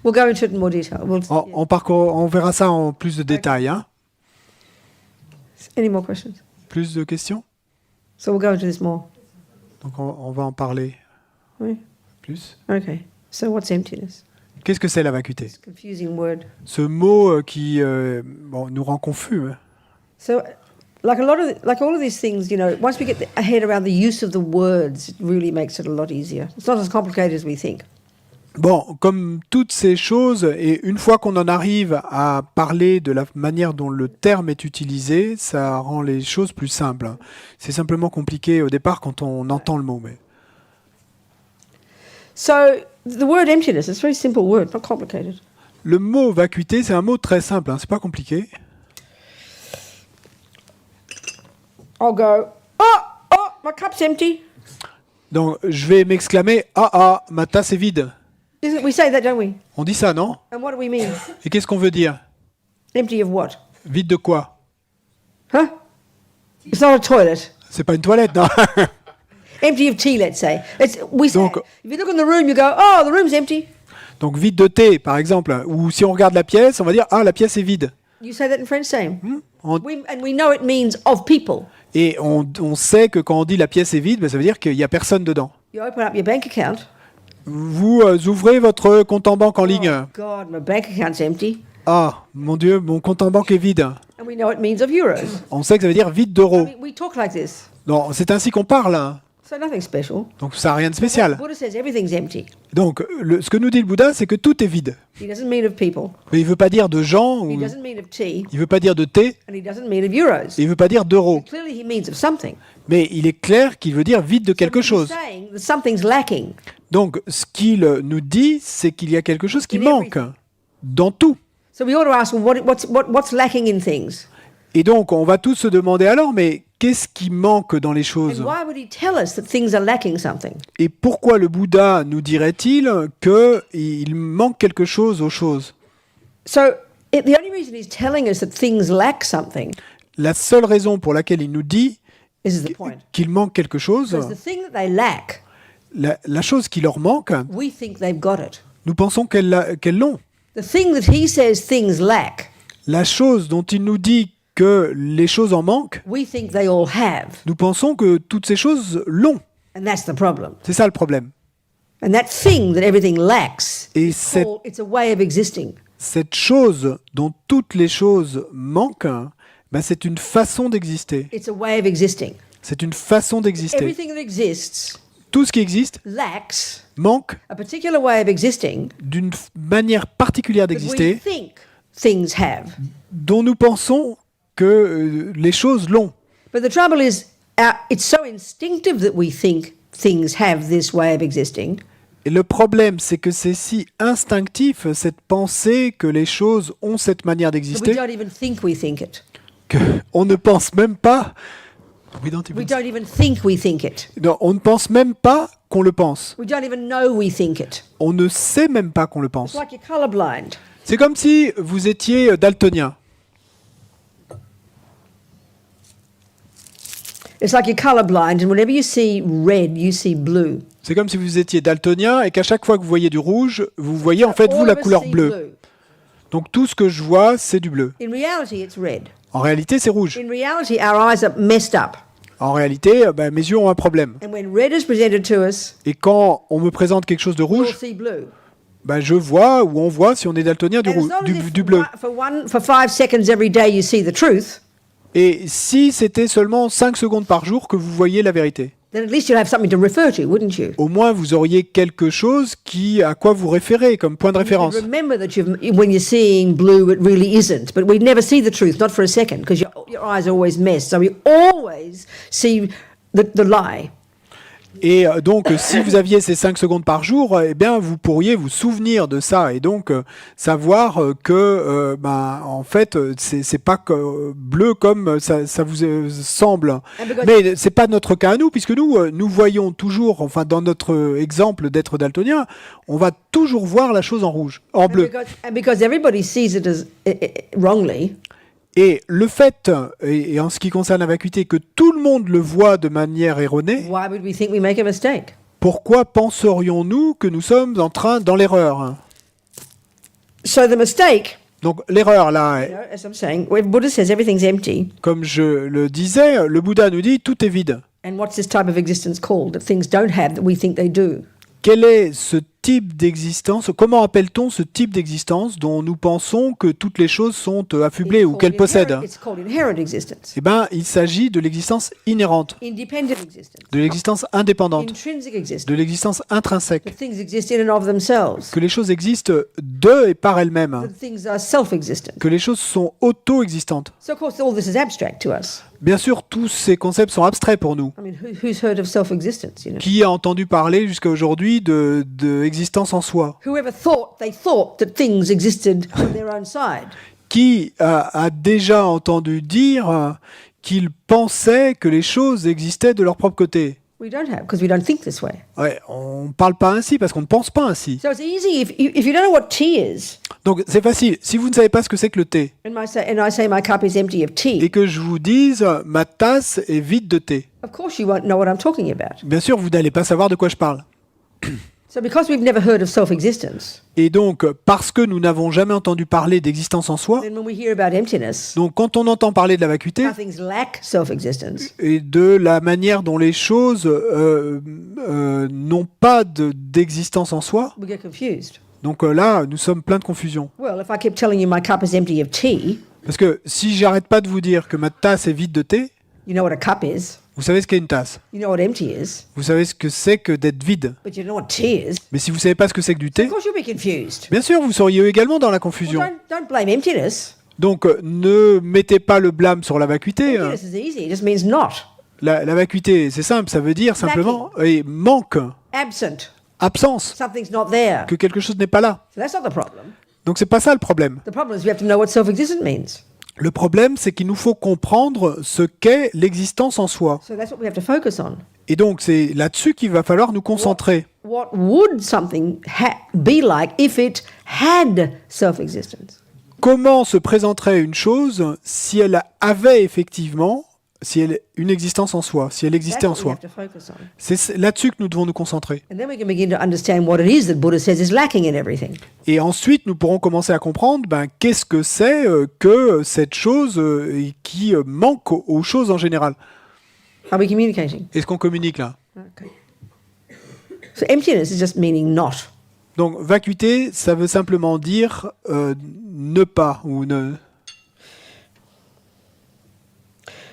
We'll go into it in more detail. On verra ça en plus de détails. Hein. Any more questions? Plus de questions? So we'll go into this more. Donc on va en parler Oui. plus. Okay. So what's emptiness? Qu'est-ce que c'est la vacuité? It's a confusing word. Ce mot qui nous rend confus. Hein. So, like all of these things, once we get our head around the use of the words, it really makes it a lot easier. It's not as complicated as we think. Bon, comme toutes ces choses, et une fois qu'on en arrive à parler de la manière dont le terme est utilisé, ça rend les choses plus simples. C'est simplement compliqué au départ quand on entend le mot. Mais... So, the word emptiness is a very simple word, not complicated. Le mot vacuité, c'est un mot très simple, hein, c'est pas compliqué. I'll go, oh, my cup's empty. Donc, je vais m'exclamer « Ah, ma tasse est vide We say that, don't we? ». On dit ça, non? And what do we mean? Et qu'est-ce qu'on veut dire? Empty of what? Vide de quoi? Huh? It's not a toilet. C'est pas une toilette, non? Empty of tea, let's say. We say, Donc- if you look in the room, you go, oh, the room's empty. Donc, vide de thé, par exemple. Ou si on regarde la pièce, on va dire « Ah, la pièce est vide You say that in French, same. ». On- And we know it means of people. Et on sait que quand on dit la pièce est vide, ben, ça veut dire qu'il n'y a personne dedans. You open up your bank account. Vous ouvrez votre compte en banque en ligne. Oh, God, my bank account's empty. Ah, mon Dieu, mon compte en banque est vide. And we know it means of euros. On sait que ça veut dire vide I d'euros. mean, we talk like this. Non, c'est ainsi qu'on parle. Hein. So nothing special. Donc ça n'a rien de spécial. Buddha says everything's empty. Donc ce que nous dit le Bouddha, c'est que tout est vide. He doesn't mean of people. Mais il ne veut pas dire de gens, ou He doesn't mean of tea. il ne veut pas dire de thé, And he doesn't mean of euros. et il ne veut pas dire d'euros. Clearly, he means of something. Mais il est clair qu'il veut dire vide de quelque So he's chose. saying that something's lacking. Donc ce qu'il nous dit, c'est qu'il y a quelque chose qui In manque dans tout. So we ought to ask, well, what's lacking in things? Et donc on va tous se demander alors, mais qu'est-ce qui manque dans les And choses? why would he tell us that things are lacking something? Et pourquoi le Bouddha nous dirait-il qu'il manque quelque chose aux choses? So the only reason he's telling us that things lack something, La seule raison pour laquelle il nous dit this is the point. qu'il manque quelque chose, Because the thing that they lack, la chose qui leur manque, we think they've got it. nous pensons qu'elles l'ont. The thing that he says things lack, La chose dont il nous dit que les choses en manquent, we think they all have. nous pensons que toutes ces choses l'ont. And that's the problem. C'est ça le problème. And that thing that everything lacks, Et cette it's a way of existing. chose dont toutes les choses manquent, ben c'est une façon d'exister. It's a way of existing. C'est une façon d'exister. Everything that exists Tout ce qui existe lacks manque a particular way of existing d'une manière particulière that we d'exister think things have. dont nous pensons que les choses l'ont. But the trouble is, it's so instinctive that we think things have this way of existing Et le problème, c'est que c'est si instinctif, cette pensée que les choses ont cette manière that we d'exister, don't even think we think it. qu'on ne pense même pas. We don't even think we think it. Non, on ne pense même pas qu'on le pense. We don't even know we think it. On ne sait même pas qu'on le It's pense. like you're colorblind. C'est comme si vous étiez daltonien. It's like you're colorblind, and whenever you see red, you see blue. C'est comme si vous étiez daltonien et qu'à chaque fois que vous voyez du rouge, vous voyez en fait vous All la of us couleur see bleue. blue. Donc tout ce que je vois, c'est du bleu. In reality, it's red. En réalité, c'est rouge. In reality, our eyes are messed up. En réalité, ben, mes yeux ont un problème. And when red is presented to us, Et quand on me présente quelque chose de we'll rouge, see blue. ben, je vois ou on voit si on est daltonien And as long as du bleu. for 5 seconds every day you see the truth, Et si c'était seulement 5 secondes par jour que vous voyez la vérité, then at least you'll have something to refer to, wouldn't you? au moins vous auriez quelque chose à quoi vous référez comme point de référence. You'd remember that when you're seeing blue, it really isn't. But we never see the truth, not for a second, because your eyes are always messed. So we always see the lie. Et donc, si vous aviez ces 5 secondes par jour, eh bien, vous pourriez vous souvenir de ça et donc savoir que, en fait, c'est pas bleu comme ça vous semble. Mais c'est pas notre cas à nous, puisque nous voyons toujours, enfin, dans notre exemple d'être daltonien, on va toujours voir la chose en rouge, en bleu. And because everybody sees it as wrongly, Et le fait, et en ce qui concerne la vacuité, que tout le monde le voit de manière erronée, why would we think we make a mistake? pourquoi penserions-nous que nous sommes dans l'erreur? So the mistake, Donc l'erreur là, as I'm saying, when Buddha says everything's empty, comme je le disais, le Bouddha nous dit tout est vide. And what's this type of existence called that things don't have that we think they do? Quel est ce type d'existence? Comment appelle-t-on ce type d'existence dont nous pensons que toutes les choses sont affublées ou qu'elles possèdent? It's called inherent existence, Eh bien, il s'agit de l'existence inhérente, independent existence, de l'existence indépendante, intrinsic existence. de l'existence intrinsèque, That things exist in and of themselves. que les choses existent de et par elles-mêmes, That things are self-existent. que les choses sont auto-existantes. So of course all this is abstract to us. Bien sûr, tous ces concepts sont abstraits pour nous. I mean, who's heard of self-existence? You know, Qui a entendu parler jusqu'à aujourd'hui de existence en soi? whoever thought that things existed on their own side? Qui a déjà entendu dire qu'ils pensaient que les choses existaient de leur propre côté? We don't have, because we don't think this way. Ouais, on ne parle pas ainsi parce qu'on ne pense pas ainsi. So it's easy if you don't know what tea is, Donc c'est facile. Si vous ne savez pas ce que c'est que le thé and I say my cup is empty of et tea. que je vous dise ma tasse est vide de thé, Of course you won't know what I'm talking about. bien sûr vous n'allez pas savoir de quoi je parle. So because we've never heard of self-existence, Et donc parce que nous n'avons jamais entendu parler d'existence en soi, then when we hear about emptiness, donc quand on entend parler de la vacuité how things lack self-existence, et de la manière dont les choses n'ont pas d'existence en soi, we get confused. donc là nous sommes pleins de confusion. Well, if I keep telling you my cup is empty of tea, Parce que si j'arrête pas de vous dire que ma tasse est vide de thé, you know what a cup is, vous savez ce qu'est une tasse, you know what empty is, vous savez ce que c'est que d'être vide. but you know what tea is. Mais si vous savez pas ce que c'est que du Of thé, course you'll be confused. bien sûr vous seriez également dans la Well, confusion. don't blame emptiness. Donc ne mettez pas le blâme sur la vacuité. Emptiness is easy. It just means not, La vacuité, c'est simple, ça veut dire simplement manque, absent. absence, Something's not there. que quelque chose n'est pas là. So that's not the problem. Donc c'est pas ça le problème. The problem is we have to know what self-existent means. Le problème, c'est qu'il nous faut comprendre ce qu'est l'existence en soi. So that's what we have to focus on. Et donc c'est là-dessus qu'il va falloir nous concentrer. What would something be like if it had self-existence? Comment se présenterait une chose si elle avait effectivement, une existence en soi, si elle That's existait en what we soi? have to focus on. C'est là-dessus que nous devons nous concentrer. And then we can begin to understand what it is that Buddha says is lacking in everything. Et ensuite, nous pourrons commencer à comprendre qu'est-ce que c'est que cette chose qui manque aux choses en général. Are we communicating? Est-ce qu'on communique là? Okay. So emptiness is just meaning not. Donc, vacuité, ça veut simplement dire ne pas ou ne.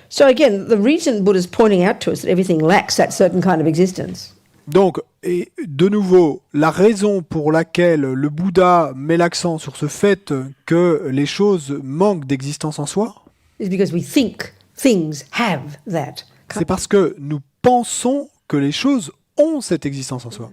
So again, the reason Buddha's pointing out to us that everything lacks that certain kind of existence Donc, et de nouveau, la raison pour laquelle le Bouddha met l'accent sur ce fait que les choses manquent d'existence en soi, is because we think things have that. c'est parce que nous pensons que les choses ont cette existence en soi.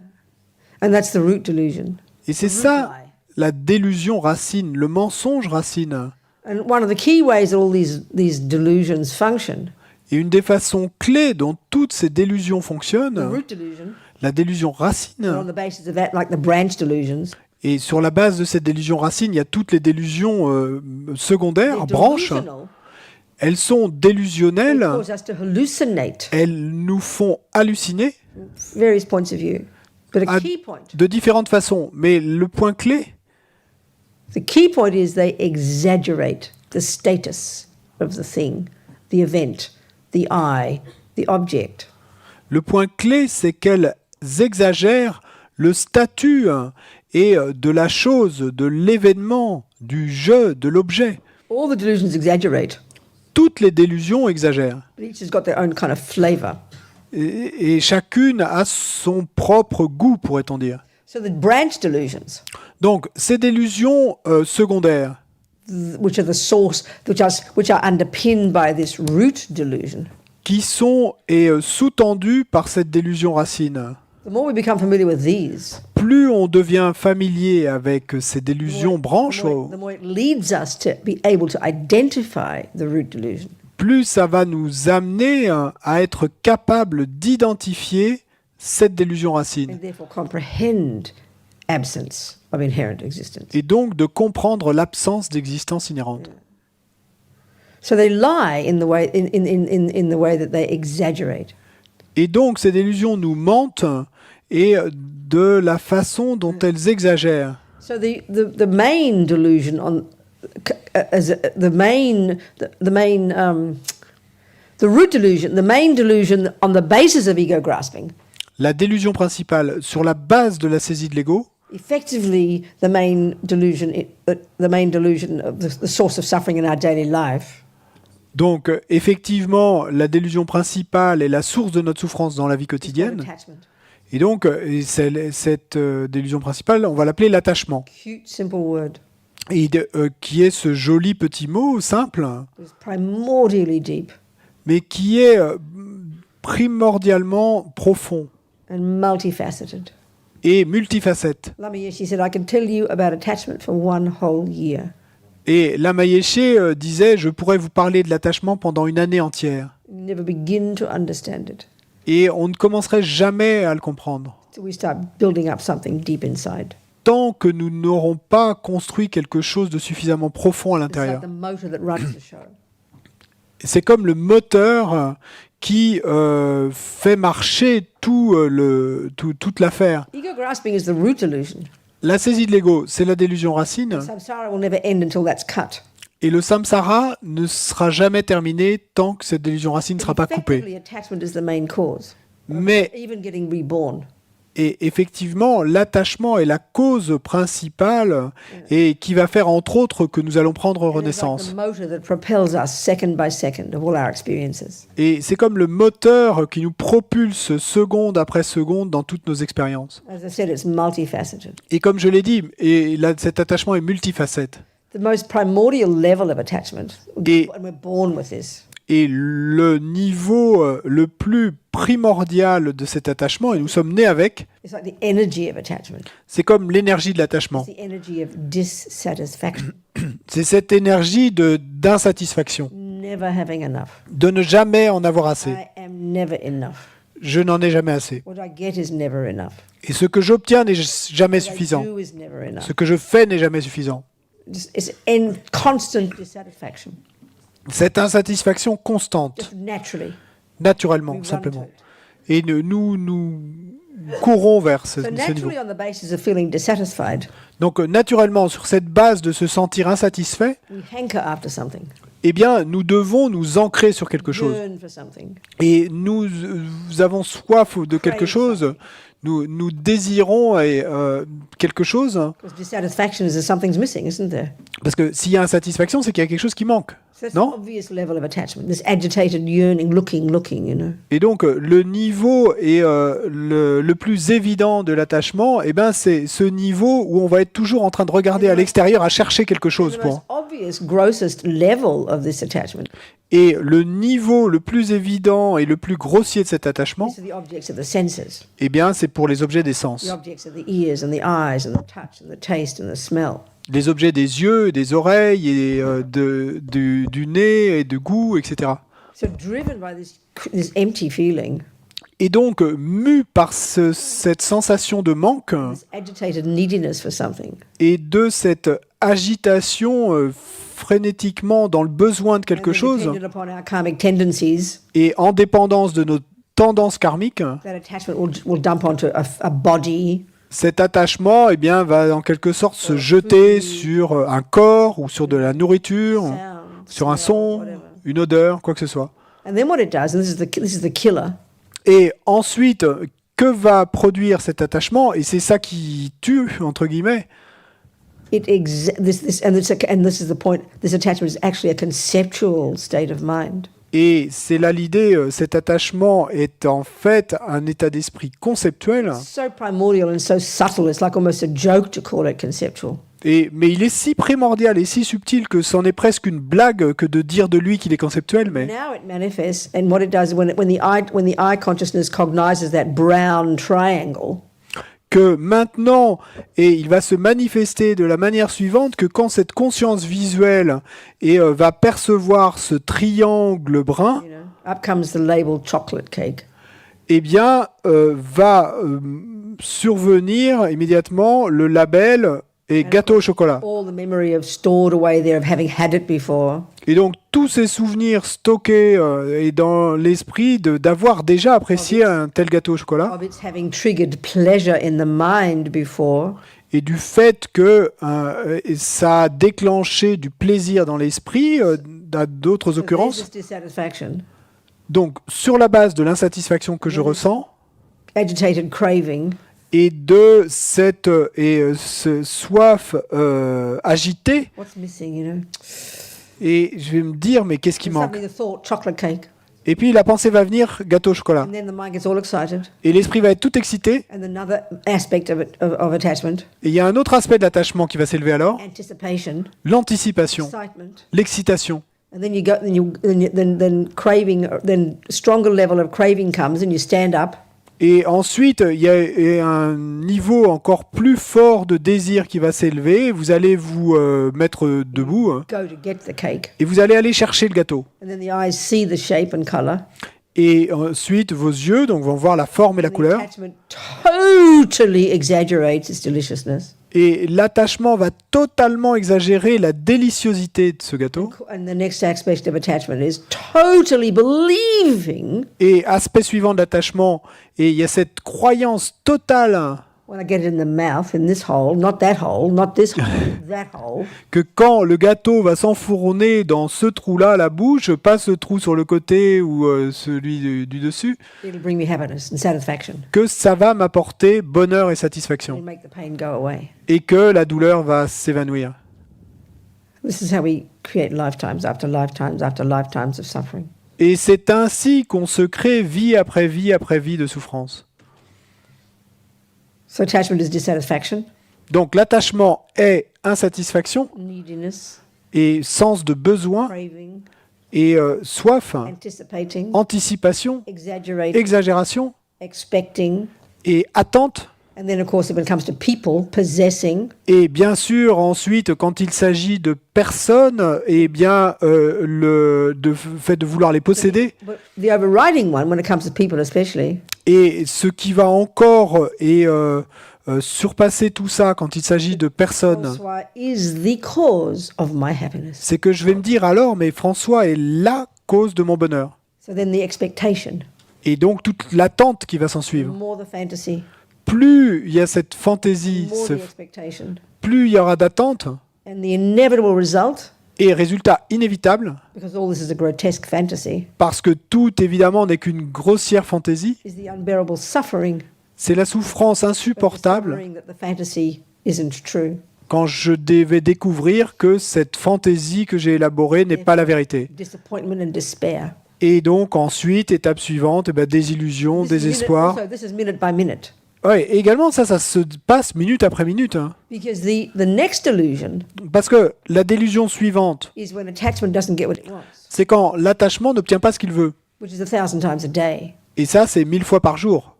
And that's the root delusion. Et c'est ça la délusion racine, le mensonge racine. And one of the key ways that all these delusions function, Et une des façons clés dont toutes ces délusions the fonctionnent, root delusion, la délusion and on racine, the basis of that, like the branch delusions, et sur la base de cette délusion racine, il y a toutes les délusions secondaires, they're branches, delusional. elles sont They délusionnelles, cause us to hallucinate elles nous font halluciner various points of view. But a à- key point, de différentes façons. Mais le point clé, the key point is they exaggerate the status of the thing, the event, the I, the object. le point clé, c'est qu'elles exagèrent le statut et de la chose, de l'événement, du jeu, de l'objet. All the delusions exaggerate, Toutes les délusions exagèrent. but each has got their own kind of flavor. Et chacune a son propre goût, pourrait-on dire. So the branch delusions, Donc, ces délusions secondaires, which are the source, which are underpinned by this root delusion, qui sont sous-tendues par cette délusion racine, the more we become familiar with these, plus on devient familier avec ces délusions branches, the more it leads us to be able to identify the root delusion. plus ça va nous amener à être capable d'identifier cette délusion racine. And therefore comprehend absence of inherent existence. Et donc de comprendre l'absence d'existence inhérente. So they lie in the way in the way that they exaggerate. Et donc ces délusions nous mentent et de la façon dont elles exagèrent. So the main delusion on as the The root delusion, the main delusion on the basis of ego grasping, La délusion principale sur la base de la saisie de l'ego, effectively the main delusion of the source of suffering in our daily life, donc effectivement la délusion principale est la source de notre souffrance dans la vie is called quotidienne. attachment. Et donc cette délusion principale, on va l'appeler l'attachement. Cute, simple word. Et qui est ce joli petit mot simple, It's primordially deep mais qui est primordialement profond and multifaceted. et multifacette. Lama Yeshe said, I can tell you about attachment for one whole year. Et Lama Yeshe disait, je pourrais vous parler de l'attachement pendant une année entière. You never begin to understand it Et on ne commencerait jamais à le comprendre, till we start building up something deep inside. tant que nous n'aurons pas construit quelque chose de suffisamment profond à It's like l'intérieur. the motor that runs the show. C'est comme le moteur qui fait marcher toute l'affaire. Ego grasping is the root delusion. La saisie de l'ego, c'est la délusion racine, Samsara will never end until that's cut. et le samsara ne sera jamais terminé tant que cette délusion racine ne sera pas coupée. Effectively, attachment is the main cause. Mais, Even getting reborn. et effectivement, l'attachement est la cause principale et qui va faire entre autres que nous allons prendre And it's like renaissance. the motor that propels us second by second of all our experiences. Et c'est comme le moteur qui nous propulse seconde après seconde dans toutes nos expériences. As I said, it's multifaceted. Et comme je l'ai dit, et là, cet attachement est multifacette. The most primordial level of attachment, Et- and we're born with this, Et le niveau le plus primordial de cet attachement, et nous sommes nés avec, it's like the energy of attachment. c'est comme l'énergie de l'attachement. It's the energy of dissatisfaction, C'est cette énergie d'insatisfaction, never having enough. de ne jamais en avoir assez. I am never enough. Je n'en ai jamais assez. What I get is never enough. Et ce que j'obtiens n'est jamais What I suffisant. do is never enough. Ce que je fais n'est jamais suffisant. It's in constant dissatisfaction, Cette insatisfaction constante, just naturally. We naturellement, run simplement. to it. Et nous courons vers ce So niveau. naturally, on the basis of feeling dissatisfied, Donc naturellement, sur cette base de se sentir insatisfait, we hanker after something, eh bien, nous devons nous ancrer sur quelque chose. yearn for something. Et nous avons soif de quelque chose, nous désirons quelque chose, Because dissatisfaction is that something's missing, isn't there? parce que s'il y a insatisfaction, c'est qu'il y a quelque chose qui manque. So that's Non? an obvious level of attachment. This agitated, yearning, looking, you know. Et donc, le niveau est le plus évident de l'attachement, eh ben, c'est ce niveau où on va être toujours en train de regarder à l'extérieur, à chercher quelque chose The most pour. obvious, grossest level of this attachment Et le niveau le plus évident et le plus grossier de cet attachement, is to the objects of the senses, eh bien, c'est pour les objets des the sens. objects of the ears and the eyes and the touch and the taste and the smell. Les objets des yeux, des oreilles, et du nez, et de goût, etc. So driven by this empty feeling, Et donc, mu par cette sensation de manque this agitated neediness for something, et de cette agitation frénétiquement dans le besoin de quelque and then chose, dependent upon our karmic tendencies, et en dépendance de nos tendances karmiques, that attachment will dump onto a body, cet attachement eh bien, va en quelque sorte se jeter sur un corps ou sur de la nourriture, sound, sur un smell, son, whatever. une odeur, quoi que ce soit. And then what it does, and this is the killer, Et ensuite, que va produire cet attachement? Et c'est ça qui tue, entre guillemets. this is the point. This attachment is actually a conceptual state of mind. Et c'est là l'idée, cet attachement est en fait un état d'esprit conceptuel, So primordial and so subtle, it's like almost a joke to call it conceptual. mais il est si primordial et si subtil que c'en est presque une blague que de dire de lui qu'il est conceptuel, mais Now it manifests, and what it does when the eye consciousness cognizes that brown triangle, que maintenant, et il va se manifester de la manière suivante, que quand cette conscience visuelle va percevoir ce triangle brun, you know, up comes the label chocolate cake. eh bien, va survenir immédiatement le label et gâteau au chocolat. All the memory of stored away there of having had it before, Et donc, tous ces souvenirs stockés et dans l'esprit d'avoir déjà apprécié un tel gâteau au chocolat, of its having triggered pleasure in the mind before, et du fait que ça a déclenché du plaisir dans l'esprit, à d'autres so there's occurrences, this dissatisfaction. Donc, sur la base de l'insatisfaction que je ressens agitated craving, et de cette ce soif agitée, what's missing, you know? et je vais me dire, mais qu'est-ce qui And manque? suddenly the thought, chocolate cake. Et puis la pensée va venir, gâteau au chocolat. And then the mind gets all excited. Et l'esprit va être tout excité. And another aspect of attachment, Et il y a un autre aspect de l'attachement qui va s'élever alors, anticipation, l'anticipation, excitement. l'excitation. And then you go, then craving, then stronger level of craving comes, and you stand up, Et ensuite, il y a un niveau encore plus fort de désir qui va s'élever. Vous allez vous mettre debout hein, go to get the cake, et vous allez aller chercher le gâteau. and then the eyes see the shape and color. Et ensuite, vos yeux donc, vont voir la forme et la The couleur. attachment totally exaggerates its deliciousness. Et l'attachement va totalement exagérer la déliciosité de ce gâteau. And the next aspect of attachment is totally believing Et aspect suivant de l'attachement, et il y a cette croyance totale when I get it in the mouth, in this hole, not that hole, not this hole, that hole, que quand le gâteau va s'enfourner dans ce trou-là, la bouche, pas ce trou sur le côté ou celui du dessus, it'll bring me happiness and satisfaction. que ça va m'apporter bonheur et It'll satisfaction, make the pain go away. et que la douleur va s'évanouir. This is how we create lifetimes after lifetimes after lifetimes of suffering. Et c'est ainsi qu'on se crée vie après vie après vie de souffrance. So attachment is dissatisfaction, Donc l'attachement est insatisfaction neediness, et sens de besoin craving, et soif, anticipating, anticipation, exaggerating, exagération expecting, et attente. and then of course if it comes to people, possessing, Et bien sûr, ensuite, quand il s'agit de personnes, eh bien, le fait de vouloir les posséder. but the overriding one when it comes to people especially Et ce qui va encore surpasser tout ça quand il s'agit de personnes, François is the cause of my happiness. c'est que je vais me dire alors, mais François est la cause de mon bonheur. So then the expectation, Et donc toute l'attente qui va s'en suivre. more the fantasy, Plus il y a cette fantaisie, more the expectation, plus il y aura d'attente. and the inevitable result, Et résultat inévitable, because all this is a grotesque fantasy, parce que tout évidemment n'est qu'une grossière fantaisie, is the unbearable suffering, c'est la souffrance of insupportable discovering that the fantasy isn't true. quand je devais découvrir que cette fantaisie que j'ai élaborée n'est pas la vérité. Disappointment and despair. Et donc ensuite, étape suivante, eh ben, désillusion, This is désespoir. this is minute by minute. Ouais, et également ça se passe minute après minute. Hein. Because the next illusion Parce que la délusion suivante, is when attachment doesn't get what it wants, c'est quand l'attachement n'obtient pas ce qu'il veut. which is 1,000 times a day. Et ça, c'est 1000 fois par jour.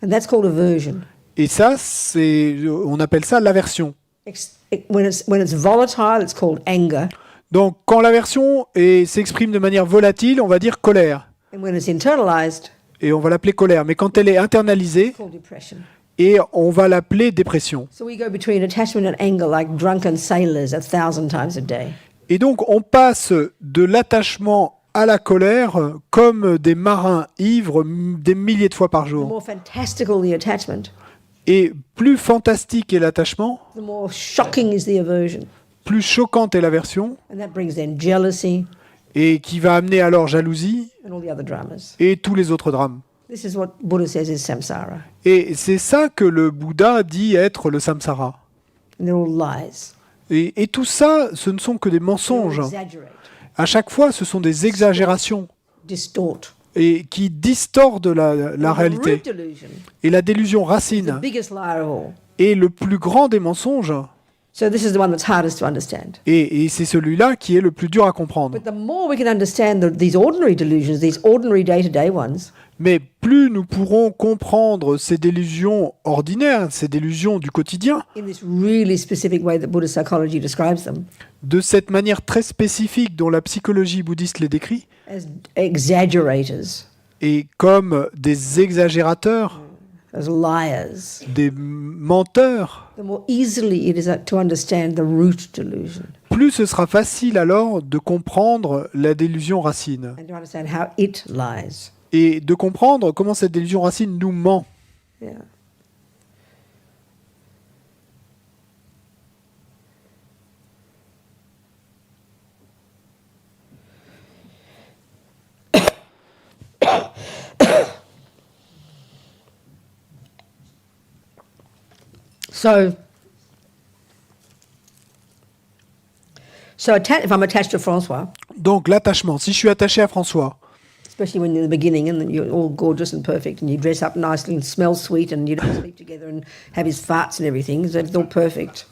And that's called aversion. Et ça, on appelle ça l'aversion. When it's volatile, it's called anger. Donc, quand l'aversion s'exprime de manière volatile, on va dire colère. And when it's internalized, Et on va l'appeler colère. Mais quand elle est internalisée, it's called depression. et on va l'appeler dépression. So we go between attachment and anger like drunken sailors 1,000 times a day. Et donc, on passe de l'attachement à la colère comme des marins ivres des milliers de fois par The jour. more fantastical the attachment, Et plus fantastique est l'attachement, the more shocking is the aversion. plus choquante est l'aversion, And that brings then jealousy et qui va amener alors jalousie and all the other dramas. et tous les autres drames. This is what Buddha says is samsara. Et c'est ça que le Bouddha dit être le samsara. And they're all lies. Et tout ça, ce ne sont que des They all mensonges. exaggerate, À chaque fois, ce sont des exagérations distort. et qui distordent la The réalité. root delusion Et la délusion is the racine biggest liar of all. est le plus grand des mensonges. So this is the one that's hardest to understand. Et c'est celui-là qui est le plus dur à comprendre. But the more we can understand these ordinary delusions, these ordinary day-to-day ones, Mais plus nous pourrons comprendre ces délusions ordinaires, ces délusions du quotidien, in this really specific way that Buddhist psychology describes them, de cette manière très spécifique dont la psychologie bouddhiste les décrit, as exaggerators, et comme des exagérateurs, as liars, des menteurs, the more easily it is to understand the root delusion plus ce sera facile alors de comprendre la délusion racine and to understand how it lies. et de comprendre comment cette délusion racine nous ment. Yeah. If I'm attached to Francois, Donc l'attachement, si je suis attaché à François, especially when you're in the beginning and then you're all gorgeous and perfect and you dress up nicely and smell sweet and you don't sleep together and have his farts and everything, so it's all perfect.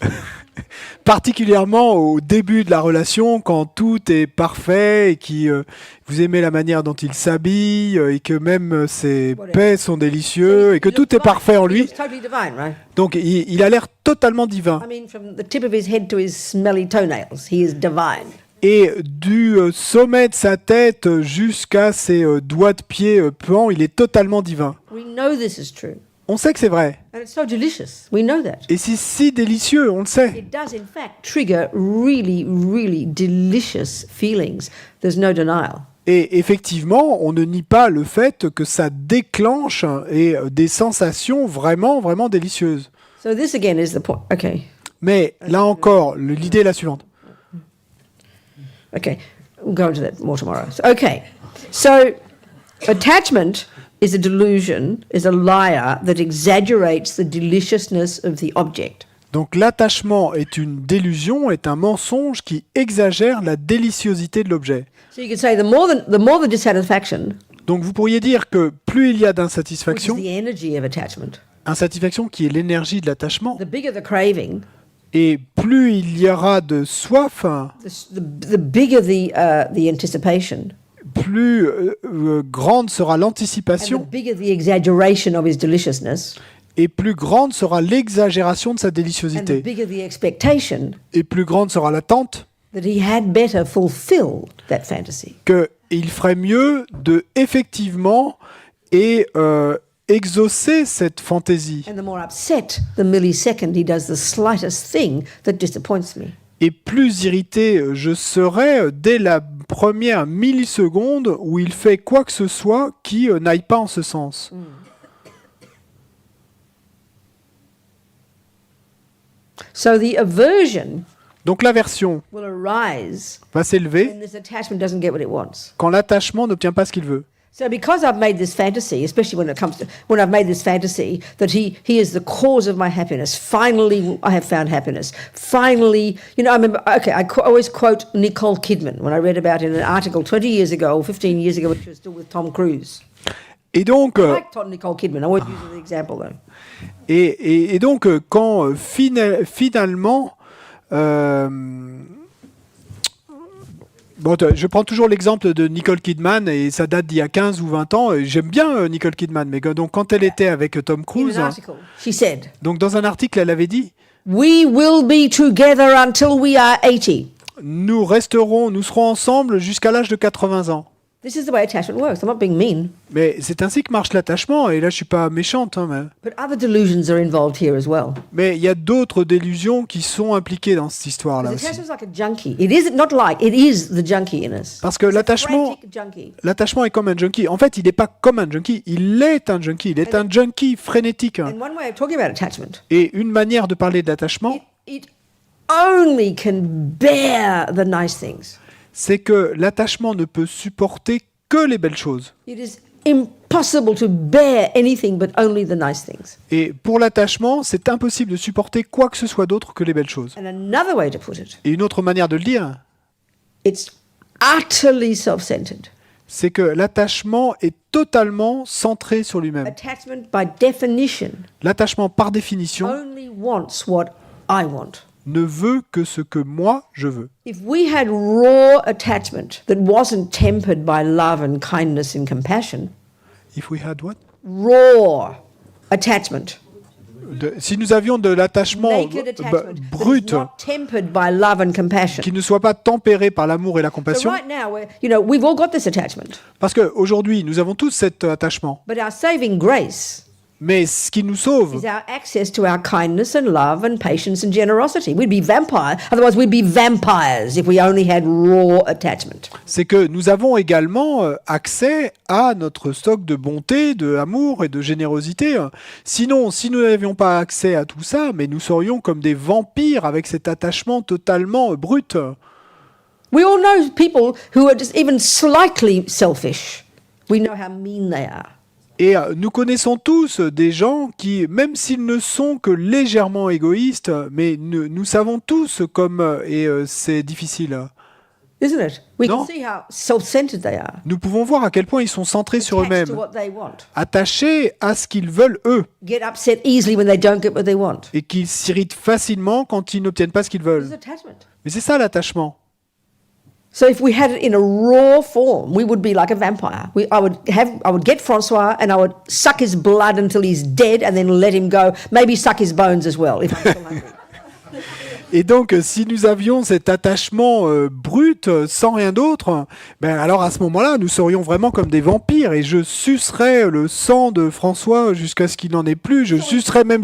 particulièrement au début de la relation, quand tout est parfait et que vous aimez la manière dont il s'habille et que même ses paix sont délicieux et que tout est parfait en lui. He's totally divine, right? Donc il a l'air totalement divin. I mean, from the tip of his head to his smelly toenails, he is divine. Et du sommet de sa tête jusqu'à ses doigts de pied puants, il est totalement divin. We know this is true. On sait que c'est vrai. And it's so delicious. We know that. Et c'est si délicieux, on le sait. It does, in fact, trigger really, really delicious feelings. There's no denial. Et effectivement, on ne nie pas le fait que ça déclenche des sensations vraiment, vraiment délicieuses. So this again is the point. Okay. Mais là encore, l'idée est la suivante. Okay. We'll go into that more tomorrow. So, attachment is a delusion, is a liar that exaggerates the deliciousness of the object. Donc l'attachement est une délusion, est un mensonge qui exagère la déliciosité de l'objet. So you could say the more the dissatisfaction, Donc vous pourriez dire que plus il y a which is d'insatisfaction, the energy of attachment, insatisfaction qui est l'énergie de l'attachement, the bigger the craving, et plus il y aura de soif, the bigger the anticipation, plus grande sera and the l'anticipation, bigger the exaggeration of his deliciousness, et plus grande sera l'exagération de sa and the déliciosité, bigger the expectation et plus grande sera l'attente that he had better fulfill that fantasy. qu'il ferait mieux de effectivement exaucer cette fantaisie. And the more upset the millisecond he does the slightest thing that disappoints me. Et plus irrité je serai dès la première milliseconde où il fait quoi que ce soit qui n'aille pas en ce sens. So the aversion Donc l'aversion will arise va s'élever when this attachment doesn't get what it wants. quand l'attachement n'obtient pas ce qu'il veut. So because I've made this fantasy, especially when I've made this fantasy that he is the cause of my happiness. Finally, I have found happiness. Finally, I remember, I always quote Nicole Kidman when I read about in an article 20 years ago or 15 years ago, which was still with Tom Cruise. Et donc, I like Nicole Kidman. I always use it as an example though. et donc quand finalement... je prends toujours l'exemple de Nicole Kidman et ça date d'il y a 15 ou 20 ans. J'aime bien Nicole Kidman, mais donc quand elle était avec Tom In Cruise, an article, she said, donc dans un article, elle avait dit "We will be together until we are 80." nous serons ensemble jusqu'à l'âge de 80 ans. This is the way attachment works. I'm not being mean. Mais c'est ainsi que marche l'attachement, et là je suis pas méchante, hein, But other delusions are involved here as well. mais il y a d'autres délusions qui sont impliquées dans cette histoire-là Because aussi. attachment's like a junkie. It is the junkie in us. Parce que It's a l'attachement frantic junkie. est comme un junkie. En fait, il n'est pas comme un junkie, il est un junkie. Il est un junkie frénétique. And one way of talking about attachment, Et une manière de parler d'attachement, it only can bear the nice things. c'est que l'attachement ne peut supporter que les belles choses. It is impossible to bear anything but only the nice things. Et pour l'attachement, c'est impossible de supporter quoi que ce soit d'autre que les belles choses. And another way to put it, Et une autre manière de le dire, it's utterly self-centered. c'est que l'attachement est totalement centré sur lui-même. Attachment, by definition, L'attachement, par définition, only wants what I want. ne veut que ce que moi, je veux. If we had raw attachment that wasn't tempered by love and kindness and compassion, If we had what? raw attachment, Si nous avions de l'attachement naked attachment that is brut, not tempered by love and compassion. qui ne soit pas tempéré par l'amour et la So compassion, right now, we've all got this attachment, parce qu'aujourd'hui, nous avons tous cet attachement. but our saving grace Mais ce qui nous sauve, is our access to our kindness and love and patience and generosity. We'd be otherwise we'd be vampires if we only had raw attachment. c'est que nous avons également accès à notre stock de bonté, de amour et de générosité. Sinon, si nous n'avions pas accès à tout ça, mais nous serions comme des vampires avec cet attachement totalement brut. We all know people who are just even slightly selfish. We know how mean they are. Et nous connaissons tous des gens qui, même s'ils ne sont que légèrement égoïstes, mais nous savons tous comme c'est difficile. Isn't it? We No. can see how self-centered they are. Nous pouvons voir à quel point ils sont centrés sur Attached to eux-mêmes, what they want. attachés à ce qu'ils veulent eux, Get upset easily when they don't get what they want. et qu'ils s'irritent facilement quand ils n'obtiennent pas ce qu'ils It's veulent. attachment. Mais c'est ça l'attachement. So if we had it in a raw form, we would be like a vampire. I would get Francois and I would suck his blood until he's dead and then let him go. Maybe suck his bones as well if I'm still hungry. Et donc, si nous avions cet attachement brut, sans rien d'autre, ben alors à ce moment-là, nous serions vraiment comme des vampires et je sucerais le sang de François jusqu'à ce qu'il n'en ait plus. Je sucerais même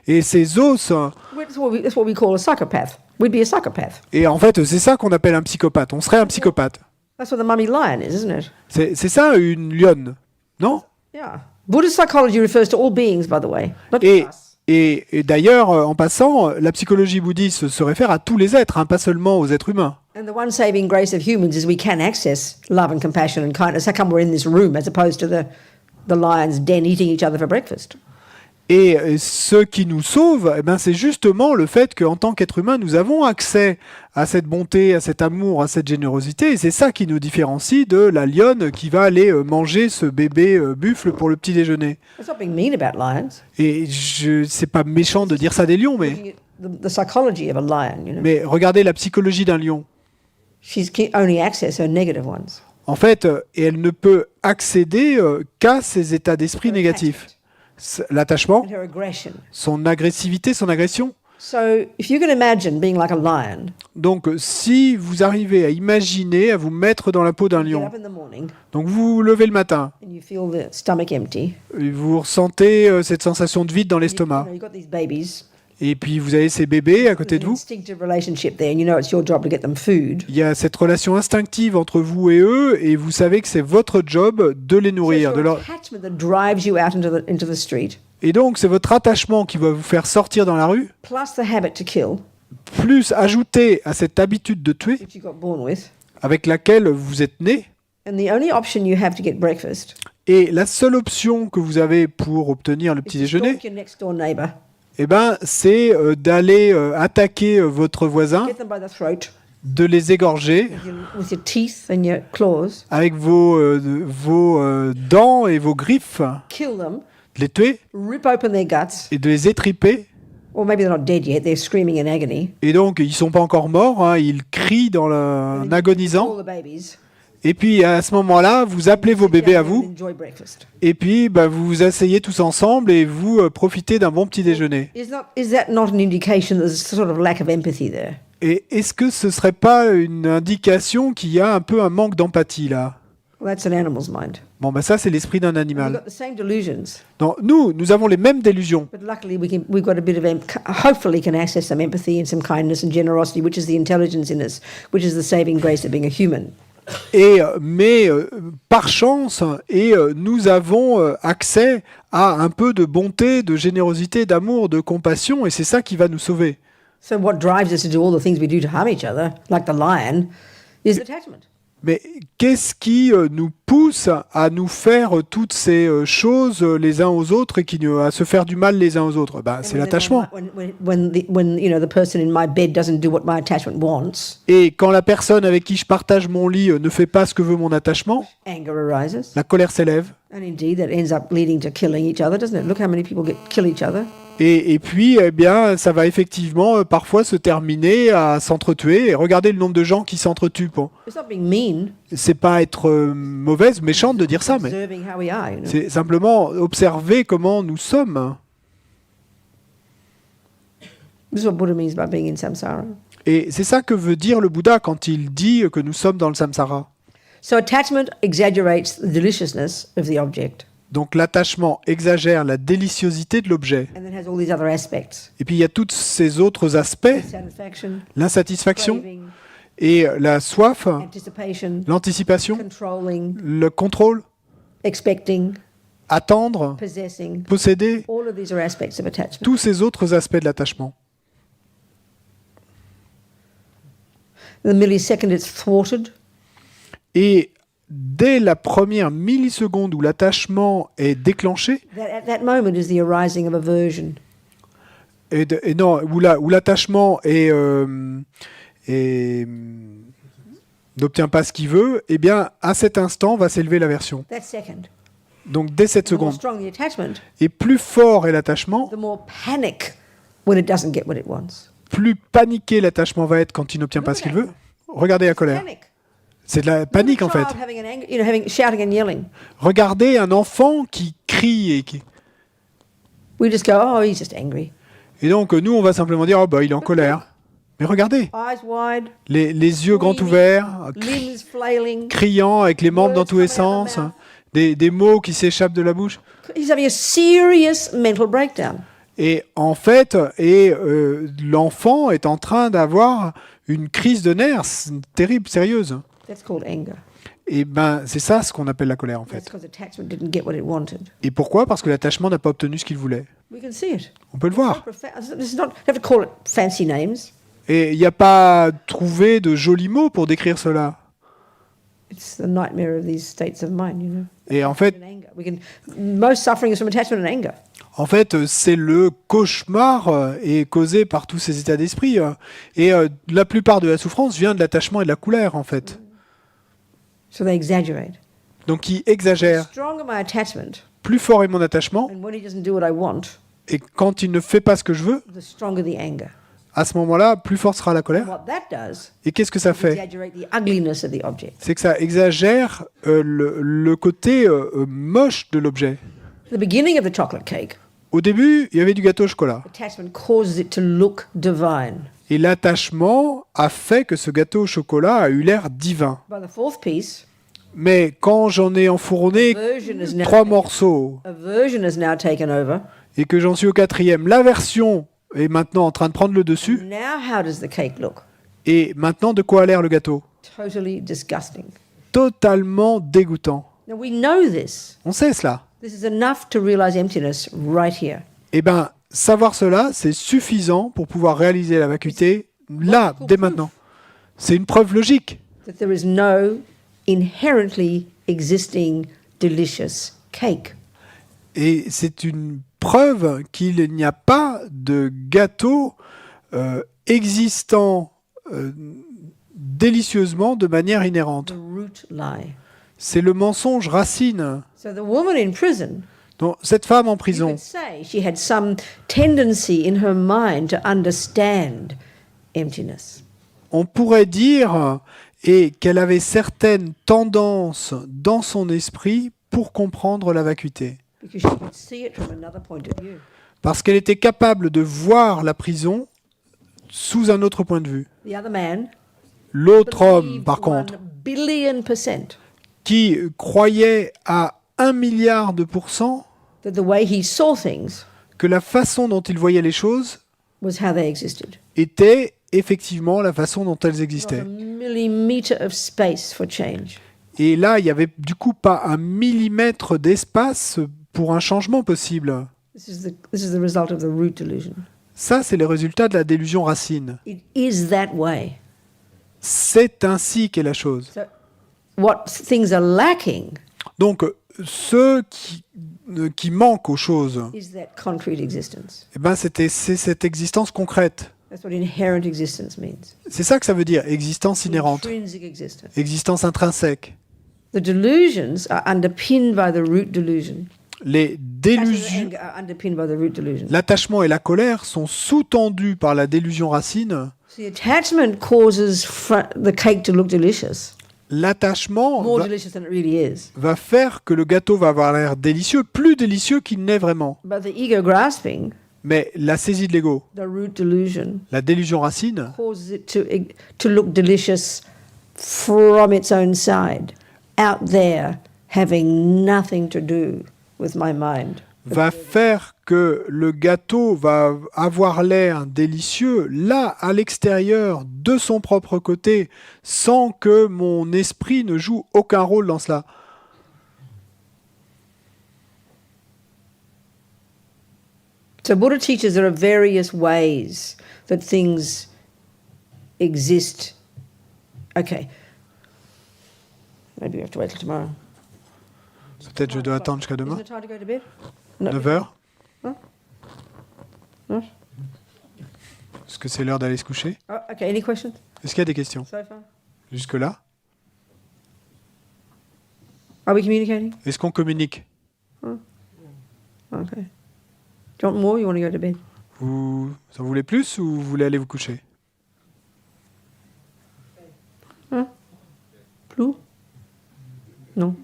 et ses os. That's what we call a psychopath. We'd be a psychopath. Et en fait, c'est ça qu'on appelle un psychopathe. On serait un psychopathe. That's what the mummy lion is, isn't it? C'est ça une lionne, non? Yeah. Buddhist psychology refers to all beings, by the way, not Et, to us. et d'ailleurs, en passant, la psychologie bouddhiste se réfère à tous les êtres, hein, pas seulement aux êtres humains. And the one saving grace of humans is we can access love and compassion and kindness. How come we're in this room as opposed to the lion's den eating each other for breakfast? Et ce qui nous sauve, eh ben, c'est justement le fait qu'en tant qu'être humain, nous avons accès à cette bonté, à cet amour, à cette générosité. Et c'est ça qui nous différencie de la lionne qui va aller manger ce bébé buffle pour le petit déjeuner. It's not being mean about lions. Et c'est pas méchant de dire ça des lions, mais, Looking at the psychology of a lion, you know. mais regardez la psychologie d'un lion. She's only access her negative ones. En fait, elle ne peut accéder qu'à ses états d'esprit négatifs. L'attachement, And her aggression. son agressivité, son agression. So if you can imagine being like a lion, Donc, si vous arrivez à imaginer, à vous mettre dans la peau d'un you get lion, up in the morning donc vous vous levez le matin, and you feel the stomach empty. et vous ressentez cette sensation de vide dans l'estomac, You've got these babies. et puis vous avez ces bébés à côté There's de an vous. instinctive relationship there, and you know it's your job to get them food. Il y a cette relation instinctive entre vous et eux, et vous savez que c'est votre job de les So nourrir. it's De your leur... attachment that drives you out into the street, Et donc, c'est votre attachement qui va vous faire sortir dans la rue, plus the habit to kill, plus ajouter à cette habitude de tuer, which you got born with. avec laquelle vous êtes né. And the only option you have to get breakfast Et la seule option que vous avez pour obtenir le is petit to déjeuner, stalk your next door neighbour, eh ben, c'est d'aller attaquer votre voisin, get them by the throat de les égorger with your teeth and your claws, avec vos dents et vos griffes, kill them, de les tuer rip open their guts, et de les étriper. or maybe they're not dead yet, they're screaming in agony. Et donc, ils sont pas encore morts, hein, ils crient en And then you agonisant. call the babies, Et puis, à ce moment-là, vous appelez vos sit bébés à down and vous. enjoy breakfast. Et puis, bah, vous vous asseyez tous ensemble et vous profitez d'un bon petit déjeuner. Is that not an indication that there's a sort of lack of empathy there? Et est-ce que ce serait pas une indication qu'il y a un peu un manque d'empathie là? Well, that's an animal's mind. Bon, bah ça, c'est l'esprit d'un We've animal. got the same delusions, Non, nous avons les mêmes délusions. but luckily we've got a bit of hopefully can access some empathy and some kindness and generosity, which is the intelligence in us, which is the saving grace of being a human. Mais par chance, nous avons accès à un peu de bonté, de générosité, d'amour, de compassion, et c'est ça qui va nous sauver. So what drives us to do all the things we do to harm each other, like the lion, is attachment. Mais qu'est-ce qui nous pousse à nous faire toutes ces choses les uns aux autres et à se faire du mal les uns aux autres? Ben, c'est l'attachement. When you know the person in my bed doesn't do what my attachment wants, Et quand la personne avec qui je partage mon lit ne fait pas ce que veut mon attachement, anger arises, la colère s'élève. and indeed that ends up leading to killing each other, doesn't it? Look how many people kill each other. Et puis, eh bien, ça va effectivement parfois se terminer à s'entretuer. Et regardez le nombre de gens qui s'entretuent. Bon. It's not being mean, C'est pas être mauvaise, méchante de dire ça, mais observing how we are. You know? c'est simplement observer comment nous sommes. This is what Buddha means by being in samsara. Et c'est ça que veut dire le Bouddha quand il dit que nous sommes dans le samsara. So attachment exaggerates the deliciousness of the object, Donc l'attachement exagère la déliciosité de l'objet. and then has all these other aspects: Et puis il y a tous ces autres aspects, satisfaction, l'insatisfaction craving, et la soif, anticipation, l'anticipation, controlling, le contrôle, expecting, attendre, possessing. posséder, All of these are aspects of attachment. tous ces autres aspects de l'attachement. The millisecond it's thwarted, Et dès la première milliseconde où l'attachement est déclenché, at that moment is the arising of aversion. et non, où l'attachement n'obtient pas ce qu'il veut, eh bien, à cet instant va s'élever l'aversion. That second. Donc, dès cette The more seconde. strong the attachment, Et plus fort est l'attachement, the more panic when it doesn't get what it wants. plus paniqué l'attachement va être quand il n'obtient pas ce qu'il veut. Regardez la colère. Panic. C'est de la panique, en fait. Child having an anger, shouting and yelling. Regardez un enfant qui crie et qui... We just go, oh, he's just angry. Et donc, nous, on va simplement dire, oh, bah, il est en colère. Mais regardez, Eyes wide, les yeux grands ouverts, limbs flailing. criant avec les membres dans tous les sens, des mots qui s'échappent de la bouche. He's having a serious mental breakdown. Et en fait, l'enfant est en train d'avoir une crise de nerfs terrible, sérieuse. That's called anger. Et ben, c'est ça ce qu'on appelle la colère, en That's fait. because attachment didn't get what it wanted. Et pourquoi? Parce que l'attachement n'a pas obtenu ce qu'il voulait. We can see it. On peut le voir. This is not, you have to call it fancy names. Et il n'y a pas trouvé de jolis mots pour décrire cela. It's the nightmare of these states of mind, you know. Et en fait, And anger. Most suffering is from attachment and anger. c'est le cauchemar est causé par tous ces états d'esprit. Et la plupart de la souffrance vient de l'attachement et de la colère, en fait. So they exaggerate. Donc, il exagère. The stronger my attachment, Plus fort est mon attachement, and when he doesn't do what I want, et quand il ne fait pas ce que je veux, the stronger the anger. à ce moment-là, plus forte sera la And colère. what that does Et qu'est-ce que ça is fait? exaggerate the ugliness of the object. C'est que ça exagère le côté moche de l'objet. The beginning of the chocolate cake, Au début, il y avait du gâteau au chocolat. attachment causes it to look divine. Et l'attachement a fait que ce gâteau au chocolat a eu l'air divin. By the fourth piece, Mais quand j'en ai enfourné aversion is now 3 morceaux aversion is now taken over. et que j'en suis au 4e, l'aversion est maintenant en train de prendre le dessus. Now how does the cake look? Et maintenant, de quoi a l'air le gâteau? Totally disgusting. Totalement dégoûtant. Now we know this. On sait cela. This is enough to realize emptiness right here. Eh bien, savoir cela, c'est suffisant pour pouvoir réaliser la vacuité là, dès maintenant. C'est une preuve logique That there is no inherently existing delicious cake. et c'est une preuve qu'il n'y a pas de gâteau existant délicieusement de manière inhérente. The root lie. C'est le mensonge racine. So the woman in prison, Donc, cette femme en you prison, could say she had some tendency in her mind to understand emptiness. on pourrait dire qu'elle avait certaines tendances dans son esprit pour comprendre la vacuité. Because she could see it from another point of view. Parce qu'elle était capable de voir la prison sous un autre point de vue. The other man, L'autre homme, believed par contre, 1 billion% qui croyait à 1 milliard de pourcents that the way he saw things que la façon dont il voyait les choses was how they existed. était effectivement la façon dont elles Not a existaient. millimeter of space for change. Et là, il n'y avait du coup pas un millimètre d'espace pour un changement possible. This is the result of the root delusion. Ça, c'est les résultats de la délusion racine. It is that way. C'est ainsi qu'est la chose. So what things are lacking Donc, ce qui manque aux choses, is that concrete existence. eh ben, c'est cette existence concrète. That's what inherent existence means. C'est ça que ça veut dire, existence inhérente, Intrinsic existence. existence intrinsèque. The delusions are underpinned by the root delusion. Les Attachment and délusions, anger are underpinned by the root delusion. l'attachement et la colère sont sous-tendus par la délusion racine. The attachment causes the cake to look delicious, L'attachement more delicious than it really is. va faire que le gâteau va avoir l'air délicieux, plus délicieux qu'il n'est vraiment. But the ego grasping, Mais la saisie de l'ego, the root delusion, la délusion racine, causes it to look delicious from its own side, out there, having nothing to do with my mind. va faire que le gâteau va avoir l'air délicieux là, à l'extérieur, de son propre côté, sans que mon esprit ne joue aucun rôle dans cela. So Buddha teaches there are various ways that things exist. Okay. Maybe we have to wait till tomorrow. Peut-être je dois attendre jusqu'à demain. Isn't it time to go to bed? No. 9 heures. Huh? What? Est-ce que c'est l'heure d'aller se coucher? Oh, okay, any questions Est-ce qu'il y a des questions so far? jusque-là? Are we communicating? Est-ce qu'on communique? Okay. Do you want more or you want to go to bed? Vous en voulez plus ou vous voulez aller vous coucher? Blue? No.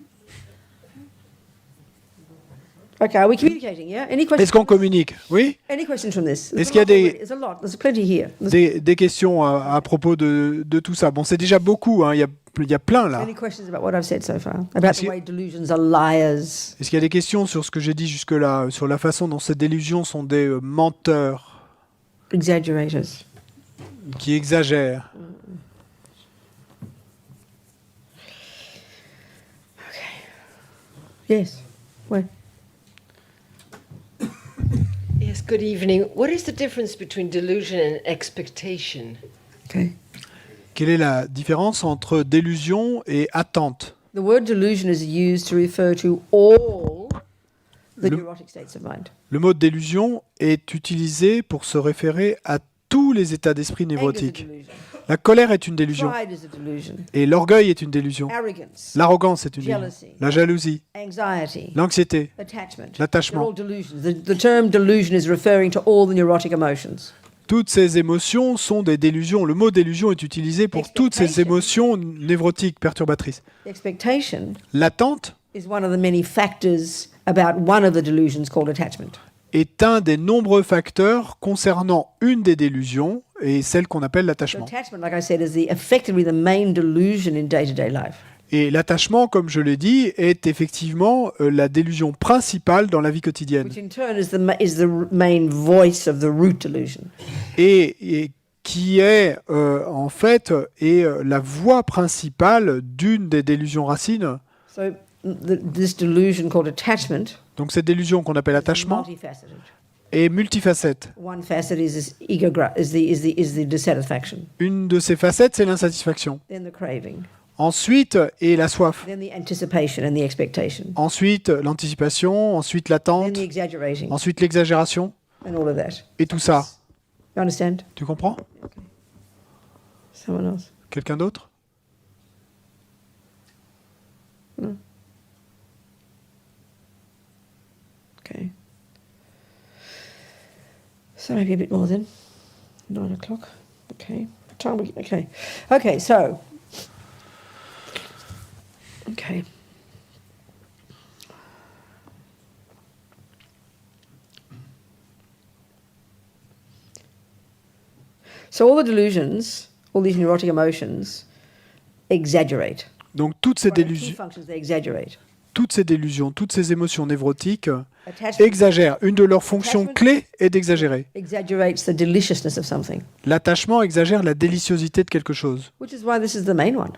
Okay, are we communicating, yeah? Any questions? Est-ce qu'on communique? Oui? Any questions from this? Est-ce qu'il y a des- There's a lot. There's plenty here. Des questions à propos de tout ça. Bon, c'est déjà beaucoup, hein. Il y a plein là. Any questions about what I've said so far? About Est-ce the que- way delusions are liars? Est-ce qu'il y a des questions sur ce que j'ai dit jusque-là, sur la façon dont ces délusions sont des menteurs Exaggerators. qui exagèrent? Yes. Well, Yes, good evening. What is the difference between delusion and expectation? okay. Quelle est la différence entre délusion et attente? The word delusion is used to refer to all the Le- neurotic states of mind. Le mot délusion est utilisé pour se référer à tous les états d'esprit Anger is a névrotiques. delusion. La colère est une délusion Pride is a delusion. et l'orgueil est une délusion. Arrogance, L'arrogance est une délusion. Jealousy. La jalousie, anxiety, l'anxiété, attachment. L'attachement. They're all delusions. The term delusion is referring to all the neurotic emotions. toutes ces émotions sont des délusions. Le mot délusion est utilisé pour toutes ces Expectation. émotions névrotiques, perturbatrices. Expectation L'attente is one of the many factors about one of the delusions called attachment. est un des nombreux facteurs concernant une des délusions et celle qu'on appelle So l'attachement. attachment, like I said, is effectively the main delusion in day-to-day life. Et l'attachement, comme je l'ai dit, est effectivement la délusion principale dans la vie quotidienne Which in turn is the main voice of the root delusion. et qui est en fait la voix principale d'une des délusions racines. So this delusion called attachment Donc cette délusion qu'on appelle is attachement multifaceted. est multifacette. One facet is the dissatisfaction, Une de ces facettes, c'est l'insatisfaction. then the craving, Ensuite est la soif. then the anticipation and the expectation, Ensuite l'anticipation, ensuite then l'attente, the exaggerating, ensuite l'exagération and all of that. et tout ça. You understand? Tu comprends? Someone else? Quelqu'un d'autre? Okay. So maybe a bit more then. 9 o'clock. Okay. What time we? Okay. Okay. So. Okay. So all the delusions, all these neurotic emotions, exaggerate. Donc toutes ces One of the key délusions, functions, they exaggerate. toutes ces émotions névrotiques Attachment exagèrent. Une de leurs fonctions Attachment. clés est d'exagérer. exaggerates the deliciousness of something, L'attachement exagère la déliciosité de quelque chose. which is why this is the main one.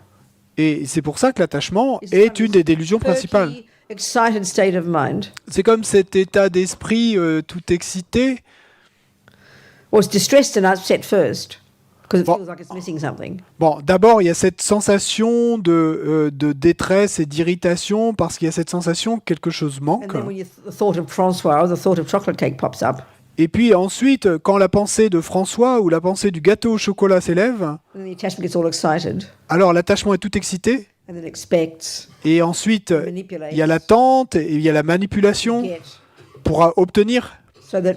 Et c'est pour ça que l'attachement It's est kind une of des délusions principales. perky, excited state of mind, C'est comme cet état d'esprit tout excité. or it's distressed and upset first because it Bon. feels like it's missing something. Bon, d'abord, il y a cette sensation de détresse et d'irritation parce qu'il y a cette sensation que quelque chose And manque. then when the thought of Francois or the thought of chocolate cake pops up, Et puis ensuite, quand la pensée de François ou la pensée du gâteau au chocolat s'élève, and then the attachment gets all excited alors l'attachement est tout excité. and then expects, Et ensuite, manipulates, il y a l'attente et il y a la manipulation get, pour obtenir. so that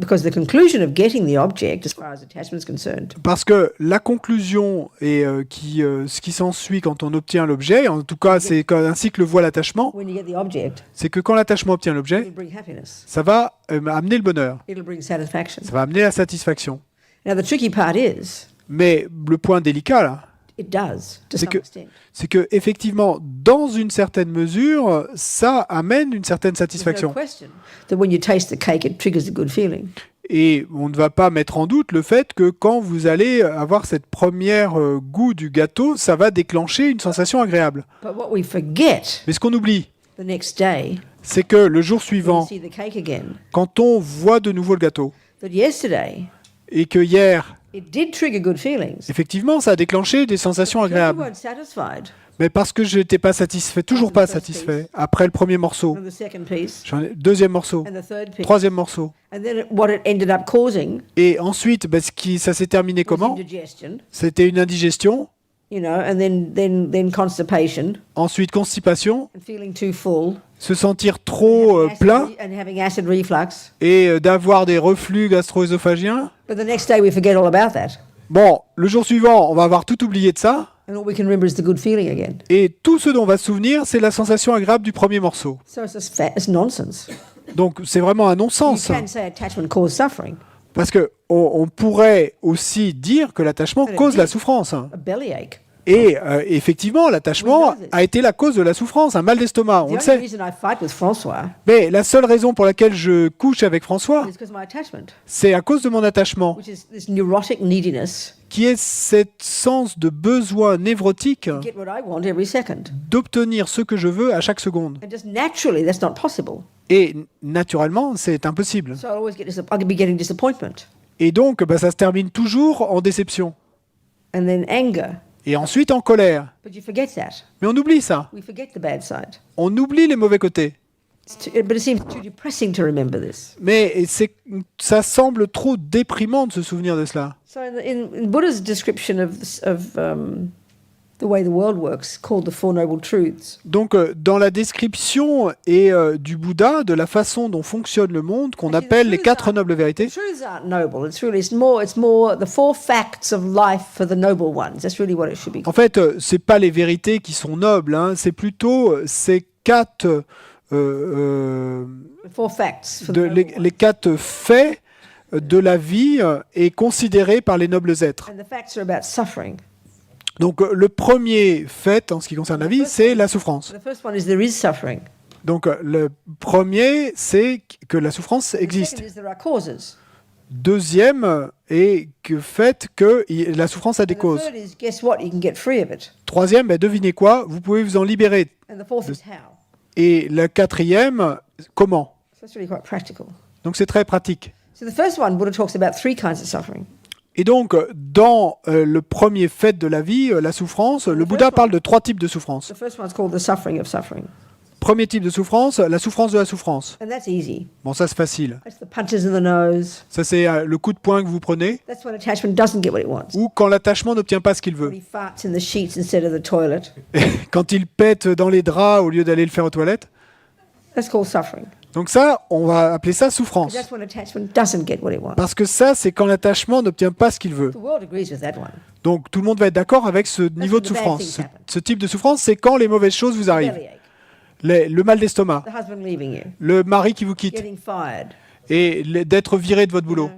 because the conclusion of getting the object, as far as attachment is concerned, Parce que la conclusion et ce qui s'ensuit quand on obtient l'objet, en tout cas c'est ainsi que le voit l'attachement, when you get the object, c'est que quand l'attachement obtient it'll l'objet, bring happiness, ça va amener le bonheur, it'll bring satisfaction. ça va amener la satisfaction. Now the tricky part is, Mais le point délicat là, it does to C'est some que- extent. c'est que effectivement, dans une certaine mesure, ça amène une certaine There's no satisfaction. question that when you taste the cake, it triggers a good feeling. Et on ne va pas mettre en doute le fait que quand vous allez avoir cette première goût du gâteau, ça va déclencher une sensation agréable. But what we forget Mais ce qu'on oublie, the next day, c'est que le jour when you suivant, see the cake again, quand on voit de nouveau le gâteau, that yesterday et que hier, It did trigger good feelings. Effectivement, ça a déclenché des sensations Because you agréables. weren't satisfied Mais parce que je n'étais pas satisfait, toujours pas satisfait, après le premier morceau, on the second piece deuxième morceau, and the third piece. troisième morceau. And then what it ended up causing Et ensuite, ça s'est terminé was comment? indigestion, C'était une indigestion, and then constipation ensuite constipation, and feeling too full. se sentir trop plein And having acid reflux. et d'avoir des reflux gastro-œsophagiens. But the next day we forget all about that. Bon, le jour suivant, on va avoir tout oublié de ça. And all we can remember is the good feeling again. Et tout ce dont on va se souvenir, c'est la sensation agréable du premier morceau. So it's nonsense. Donc c'est vraiment un You non-sens. can say attachment causes suffering, Parce que on pourrait aussi dire que l'attachement cause la souffrance. a bellyache. Et effectivement, l'attachement We know this. a été la cause de la souffrance, un mal d'estomac, on The le only sait. reason I fight with Francois Mais la seule raison pour laquelle je couche avec François, is because of my attachment, c'est à cause de mon attachement, which is this neurotic neediness qui est cet sens de besoin névrotique to get what I want every second. d'obtenir ce que je veux à chaque seconde. And just naturally, that's not possible. Et naturellement, c'est impossible. So I could be getting disappointment Et donc, ça se termine toujours en déception. and then anger. Et ensuite en colère. But you forget that. Mais on oublie ça. We forget the bad side. On oublie les mauvais côtés. But it seems too depressing to remember this. Mais ça semble trop déprimant de se souvenir de cela. So in Buddha's description of the way the world works, called the Four Noble Truths, Donc, dans la description du Bouddha, de la façon dont fonctionne le monde, qu'on appelle les quatre nobles vérités, the truths aren't noble. It's more the four facts of life for the noble ones. That's really what it should be en called. fait, c'est pas les vérités qui sont nobles, hein, c'est plutôt ces quatre, The four facts for the les noble ones. quatre faits de la vie et considérés par les nobles êtres. And the facts are about suffering. Donc, le premier fait en ce qui concerne la vie, c'est la souffrance. The first one is there is suffering. Donc, le premier, c'est que la souffrance The existe. second is there are causes. Deuxième est que fait que la souffrance a des And the causes. third is guess what? You can get free of it. Troisième, devinez quoi? Vous pouvez vous en libérer. And the fourth is how. Et la quatrième, comment? So that's really quite practical. Donc c'est très pratique. So the first one, Buddha talks about three kinds of suffering. Et donc, dans le premier fait de la vie, la souffrance, le Bouddha parle de trois types de souffrance. The first one's called the suffering of suffering. Premier type de souffrance, la souffrance de la souffrance. And that's easy. Bon, ça c'est facile. That's the punches in the nose. Ça c'est le coup de poing que vous prenez, That's when attachment doesn't get what it wants. ou quand l'attachement n'obtient pas ce qu'il veut. When he farts in the sheets instead of the toilet. Quand il pète dans les draps au lieu d'aller le faire aux toilettes. That's called suffering. Donc ça, on va appeler ça souffrance. That's when attachment doesn't get what it wants. Parce que ça, c'est quand l'attachement n'obtient pas ce qu'il veut. The world agrees with that one. Donc tout le monde va être d'accord avec ce niveau de when the bad souffrance. things Ce, happen. ce type de souffrance, c'est quand les mauvaises choses vous arrivent. Bellyache. Le mal d'estomac, The husband leaving you. le mari qui vous quitte, Getting fired. et d'être viré de votre boulot.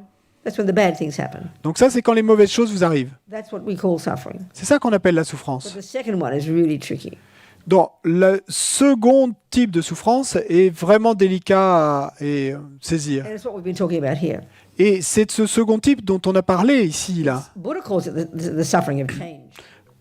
That's when the bad things happen. Donc ça, c'est quand les mauvaises choses vous arrivent. That's what we call suffering. C'est ça qu'on appelle la But souffrance. the second one is really tricky. Donc le second type de souffrance est vraiment délicat à saisir. And it's what we've been talking about here. Et c'est de ce second type dont on a parlé ici, là. Buddha calls it the suffering of change.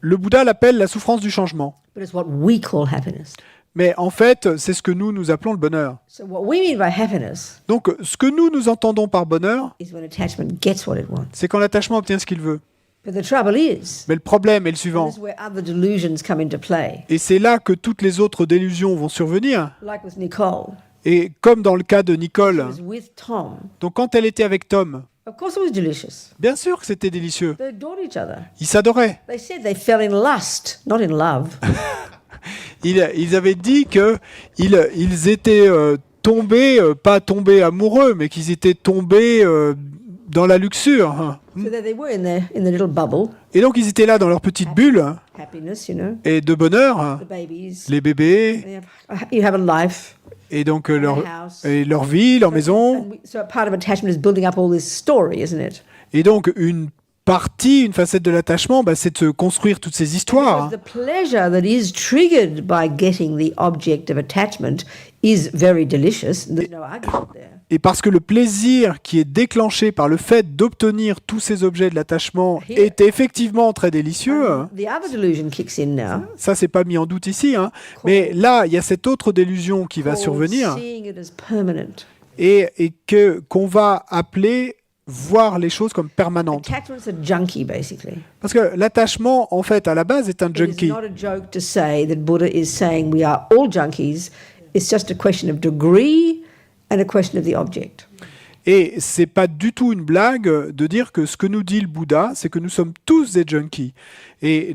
Le Bouddha l'appelle la souffrance du changement. But it's what we call happiness. Mais en fait, c'est ce que nous appelons le bonheur. So what we mean by happiness Donc, ce que nous entendons par bonheur, is when attachment gets what it wants. c'est quand l'attachement obtient ce qu'il veut. But the trouble is, Mais le problème est le this suivant. is where other delusions come into play. Et c'est là que toutes les autres délusions vont survenir. Like with Nicole. Et comme dans le cas de She Nicole, was with Tom. donc quand elle était avec Tom, Of course it was delicious. bien sûr que c'était délicieux. They adored each other. Ils s'adoraient. They said they fell in lust, not in love. Ils avaient dit que ils étaient tombés, pas tombés amoureux, mais qu'ils étaient tombés dans la luxure. Hein. So there they were in the little bubble. Et donc ils étaient là dans leur petite bulle hein, Happiness, you know. et de bonheur, hein. The babies. Les bébés, You have a life. et donc and a house. leur vie, leur maison. So part of attachment is building up all this story, isn't it? Et donc une facette de l'attachement, c'est de se construire toutes ces histoires. Because the pleasure that is triggered by getting the object of attachment is very delicious. There's no argument there. Et parce que le plaisir qui est déclenché par le fait d'obtenir tous ces objets de l'attachement est effectivement très délicieux. Hein. The other delusion kicks in now. Ça, c'est pas mis en doute ici. Hein. Mais là, il y a cette autre délusion qui va called survenir seeing it as permanent. et qu'on va appeler voir les choses comme permanentes. Attachment's a junkie, basically. Parce que l'attachement, en fait, à la base, est un It junkie. is not a joke to say that Buddha is saying we are all junkies. It's just a question of degree and a question of the object. Et c'est pas du tout une blague de dire que ce que nous dit le Bouddha, c'est que nous sommes tous des junkies. Et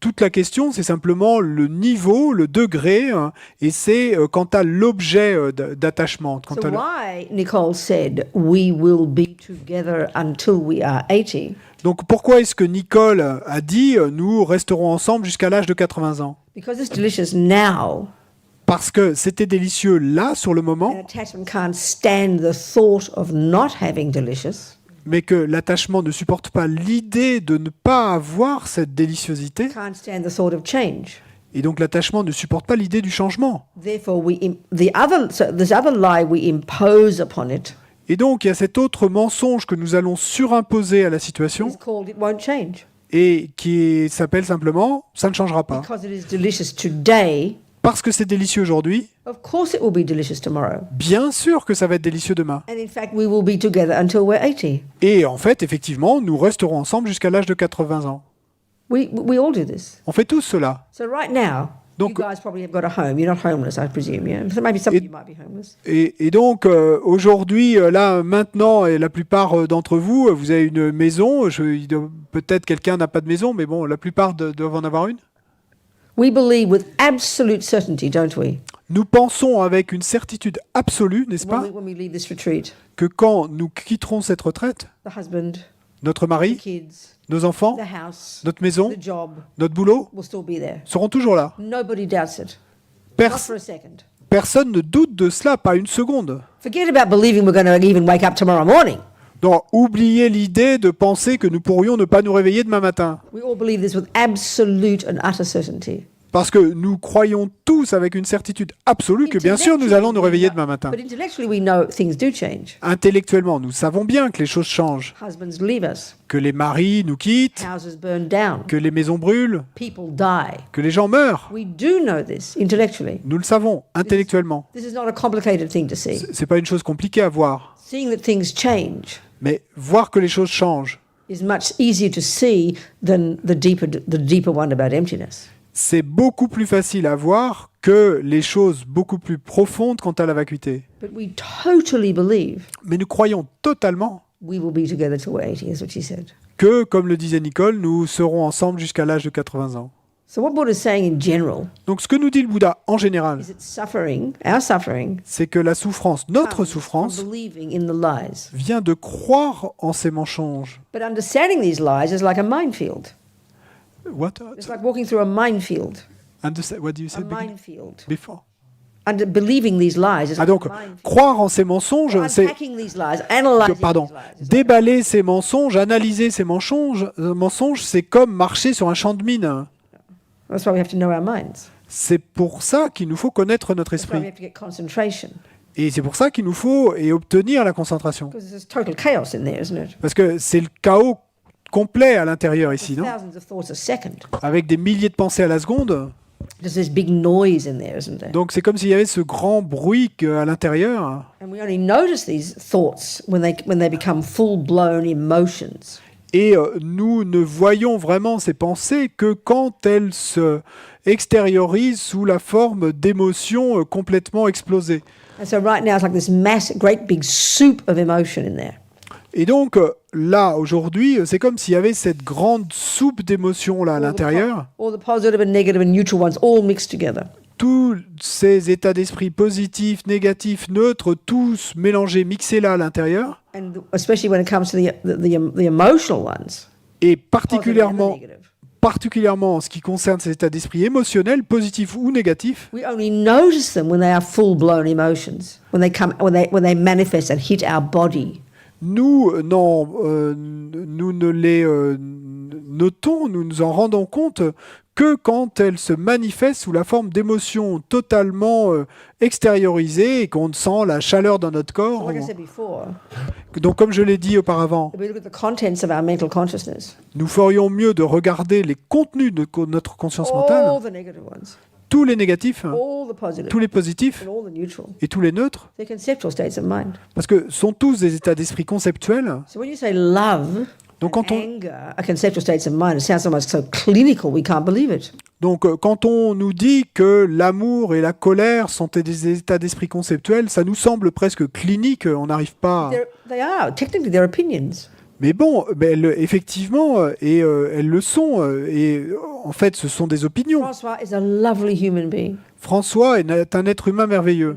toute la question, c'est simplement le niveau, le degré, hein, et c'est quant à l'objet d'attachement. So why Nicole said we will be together until we are 80? Donc pourquoi est-ce que Nicole a dit nous resterons ensemble jusqu'à l'âge de 80 ans? Because it's delicious now. Parce que c'était délicieux là, sur le And moment, attachment can't stand the thought of not having delicious. mais que l'attachement ne supporte pas l'idée de ne pas avoir cette déliciosité, Can't stand the thought of change. et donc l'attachement ne supporte pas l'idée du changement. Therefore, this other lie we impose upon it Et donc il y a cet autre mensonge que nous allons surimposer à la situation, is called it won't change. et qui s'appelle simplement « ça ne changera pas Because it is delicious today, ». Parce que c'est délicieux aujourd'hui, of course it will be delicious tomorrow. bien sûr que ça va être délicieux demain. And in fact, we will be together until we're 80. Et en fait, effectivement, nous resterons ensemble jusqu'à l'âge de 80 ans. We all do this. On fait tous cela. So right now, Donc- you guys probably have got a home. You're not homeless, I presume, yeah? So maybe some of you might be homeless. Et donc, aujourd'hui, là, maintenant, et la plupart d'entre vous, vous avez une maison. Peut-être quelqu'un n'a pas de maison, mais bon, la plupart doivent en avoir une. We believe with absolute certainty, don't we? Nous pensons avec une certitude absolue, n'est-ce pas, When we leave this retreat, que quand nous quitterons cette retraite, the husband, notre the mari, kids, nos enfants, the house, notre maison, the job notre boulot will still be there. seront toujours là. Nobody doubts it. Pers- Not for a second. personne ne doute de cela, pas une seconde. Forget about believing we're going to even wake up tomorrow morning. Donc, oubliez l'idée de penser que nous pourrions ne pas nous réveiller demain matin. We all believe this with absolute and utter certainty. Parce que nous croyons tous avec une certitude absolue que bien sûr nous allons nous réveiller demain matin. But intellectually, we know things do change. Intellectuellement, nous savons bien que les choses changent, Husbands leave us, que les maris nous quittent, houses burn down, que les maisons brûlent, people die. que les gens meurent. We do know this intellectually. Nous le savons intellectuellement. This is not a complicated thing to see. C'est pas une chose compliquée à voir, Seeing that things change mais voir que les choses changent, is much easier to see than the deeper one about emptiness. c'est beaucoup plus facile à voir que les choses beaucoup plus profondes quant à la vacuité. But we totally believe Mais nous croyons totalement we will be together till we're 80, is what she said. que, comme le disait Nicole, nous serons ensemble jusqu'à l'âge de 80 ans. So what Buddha is saying in general Donc ce que nous dit le Bouddha en général, is that suffering, our suffering, c'est que la souffrance, notre comes souffrance, from believing in the lies. vient de croire en ces mensonges. But understanding these lies is like a minefield. What? It's like walking through a minefield. What do you A say minefield. before? Believing these lies is Ah like donc, a minefield. croire en ces mensonges, c'est Unpacking these lies, analyzing pardon, these lies. déballer ces mensonges, analyser ces mensonges, c'est comme marcher sur un champ de mine. That's why we have to know our minds. C'est pour ça qu'il nous faut connaître notre That's why we esprit. have to get concentration. Et c'est pour ça qu'il nous faut obtenir la concentration. Because there's total chaos in there, isn't it? Parce que c'est le chaos complet à l'intérieur ici, non? Thousands of thoughts a second. Avec des milliers de pensées à la seconde. There's this big noise in there, isn't there? Donc c'est comme s'il y avait ce grand bruit à l'intérieur. And we only notice these thoughts when they become full-blown emotions. Et nous ne voyons vraiment ces pensées que quand elles se extériorisent sous la forme d'émotions complètement explosées. And so right now it's like this great big soup of emotion in there. Et donc là, aujourd'hui, c'est comme s'il y avait cette grande soupe d'émotions là à l'intérieur. All the positive and negative and neutral ones all mixed together. Tous ces états d'esprit positifs, négatifs, neutres, tous mélangés, mixés là à l'intérieur. And especially when it comes to the emotional ones. Et positive and particulièrement negative. en ce qui concerne ces états d'esprit émotionnels, positifs ou négatifs, We only notice them when they are full-blown emotions, when they manifest and hit our body. nous ne les notons, nous nous en rendons compte que quand elles se manifestent sous la forme d'émotions totalement extériorisées et qu'on sent la chaleur dans notre corps. Like I said before, Donc, comme je l'ai dit auparavant, if we look at the contents of our mental consciousness, nous ferions mieux de regarder les contenus de notre conscience mentale, all the negative ones, tous les négatifs, all the positive, tous les positifs and all the neutral. et tous les neutres, They're conceptual states of mind. parce que sont tous des états d'esprit conceptuels. So when you say love Donc and quand on, anger are conceptual states of mind, it sounds almost so clinical we can't believe it. quand on nous dit que l'amour et la colère sont des états d'esprit conceptuels, ça nous semble presque clinique, on n'arrive pas... They are. Technically, they're opinions. Mais bon, effectivement, elles le sont, en fait, ce sont des opinions. Francois is a lovely human being. François est un être humain merveilleux.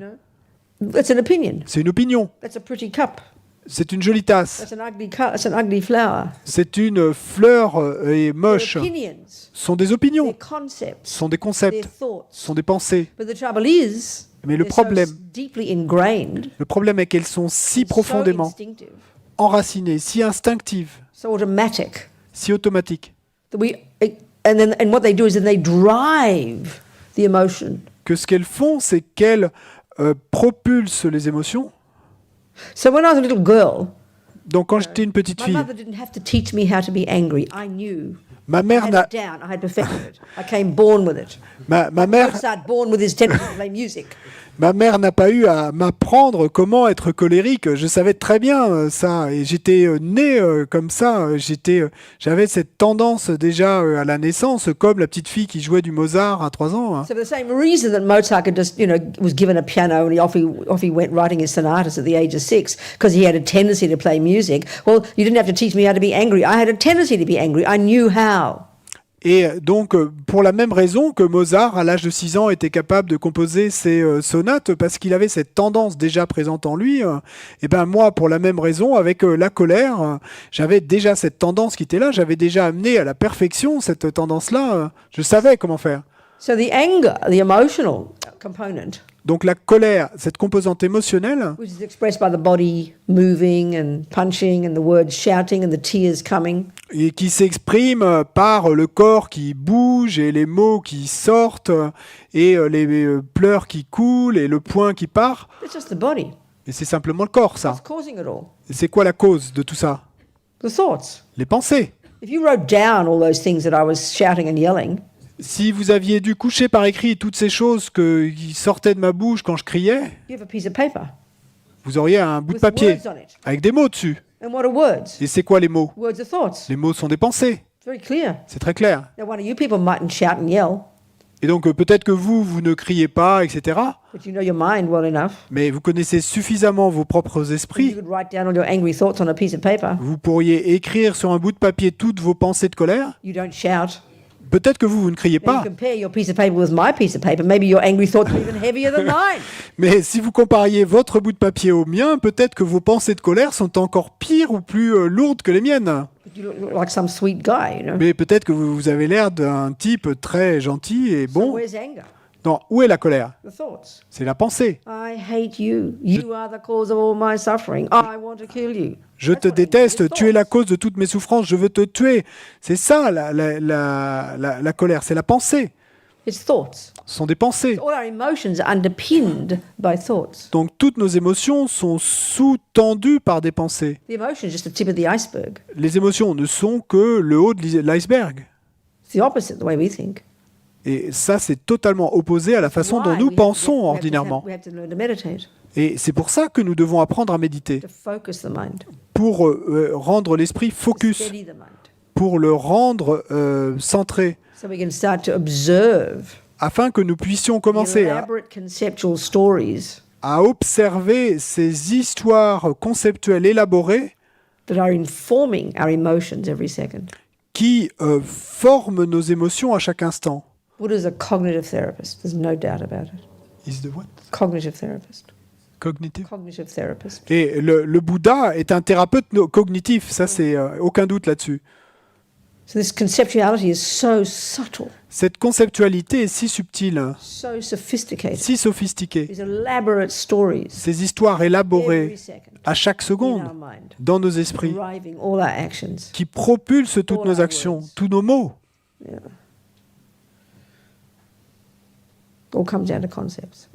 That's an opinion. C'est une opinion, That's a pretty cup. c'est une jolie tasse, That's an ugly cup. That's an ugly flower. c'est une fleur et They're moche. opinions. Ce sont des They're opinions, concepts. ce sont des They're concepts, thoughts. ce sont des pensées. But the trouble is, Mais le they're so problème, deeply ingrained, le problème est qu'elles sont si so profondément instinctive, enracinées, si instinctives, so automatic si automatiques, that and what they do is then they drive the emotion. que ce qu'elles font, c'est qu'elles propulsent les émotions. So when I was a little girl, Donc quand j'étais une petite my fille, mother didn't have to teach me how to be angry. I knew. ma I mère had n'a, it down. I had perfected it. I came born with it. ma mère, Mozart born with his tendency to play music. ma mère n'a pas eu à m'apprendre comment être colérique. Je savais très bien ça, et j'étais né comme ça. J'avais cette tendance déjà à la naissance, comme la petite fille qui jouait du Mozart à 3 ans. Hein. So for the same reason that Mozart could just, was given a piano and off he went writing his sonatas at the age of 6 because he had a tendency to play music. Well, you didn't have to teach me how to be angry. I had a tendency to be angry. I knew how. Et donc, pour la même raison que Mozart, à l'âge de 6 ans, était capable de composer ses sonates, parce qu'il avait cette tendance déjà présente en lui, et ben moi, pour la même raison, avec la colère, j'avais déjà cette tendance qui était là, j'avais déjà amené à la perfection cette tendance-là, je savais comment faire. So the anger, the emotional component, Donc la colère, cette composante émotionnelle, which is expressed by the body moving and punching and the words shouting and the tears coming, et qui s'exprime par le corps qui bouge et les mots qui sortent et les pleurs qui coulent et le poing qui part. it's just the body. Et c'est simplement le corps, ça. What's causing it all? Et c'est quoi la cause de tout ça? The thoughts. Les pensées. If you wrote down all those things that I was shouting and yelling, Si vous aviez dû coucher par écrit toutes ces choses qui sortaient de ma bouche quand je criais, you have a piece of paper vous auriez un bout de with papier words on it. avec des mots dessus. And what are words? Et c'est quoi les mots? Words are thoughts. Les mots sont des pensées. It's very clear. C'est très clair. Now, one of you people mightn't shout and yell, Et donc peut-être que vous ne criez pas, etc. but you know your mind well enough. Mais vous connaissez suffisamment vos propres You esprits. could write down all your angry thoughts on a piece of paper. Vous pourriez écrire sur un bout de papier toutes vos pensées de colère. You don't shout. Peut-être que vous ne criez Now, you pas. compare your piece of paper with my piece of paper. Maybe your angry thoughts are even heavier than mine. Mais si vous compariez votre bout de papier au mien, peut-être que vos pensées de colère sont encore pires ou plus lourdes que les miennes. But you look like some sweet guy, you know. Mais peut-être que vous avez l'air d'un type très gentil et So bon. where's anger? Non, où est la colère? The thoughts. C'est la pensée. I hate you. You are the cause of all my suffering. I want to kill you. Je That's te what anger is, déteste, tu es la thoughts. cause de toutes mes souffrances, je veux te tuer. C'est ça la colère, c'est la pensée. It's thoughts. Ce sont des pensées. All our emotions are underpinned by thoughts. Donc toutes nos émotions sont sous-tendues par des pensées. The emotion is just the tip of the iceberg. Les émotions ne sont que le haut de l'iceberg. It's the opposite, the way we think. Et ça, c'est totalement opposé à la façon dont nous pensons ordinairement. We have to learn to meditate, Et c'est pour ça que nous devons apprendre à méditer, to focus the mind, pour rendre l'esprit to focus, steady the mind, pour le rendre centré, so we can start to observe afin que nous puissions the commencer elaborate conceptual stories à observer ces histoires conceptuelles élaborées that are informing our emotions every second. qui forment nos émotions à chaque instant. Buddha's a cognitive therapist. There's no doubt about it. Is the what? Cognitive therapist. Cognitive. Cognitive therapist. Et le Bouddha est un thérapeute cognitif, ça c'est aucun doute là-dessus. So this conceptuality is so subtle, Cette conceptualité est si subtile, so sophisticated. si sophistiquée. These elaborate stories Ces histoires every élaborées second à chaque in seconde our mind, dans nos esprits, driving all our actions. qui propulsent toutes All nos our actions, words. tous nos mots. Yeah. All comes down to concepts.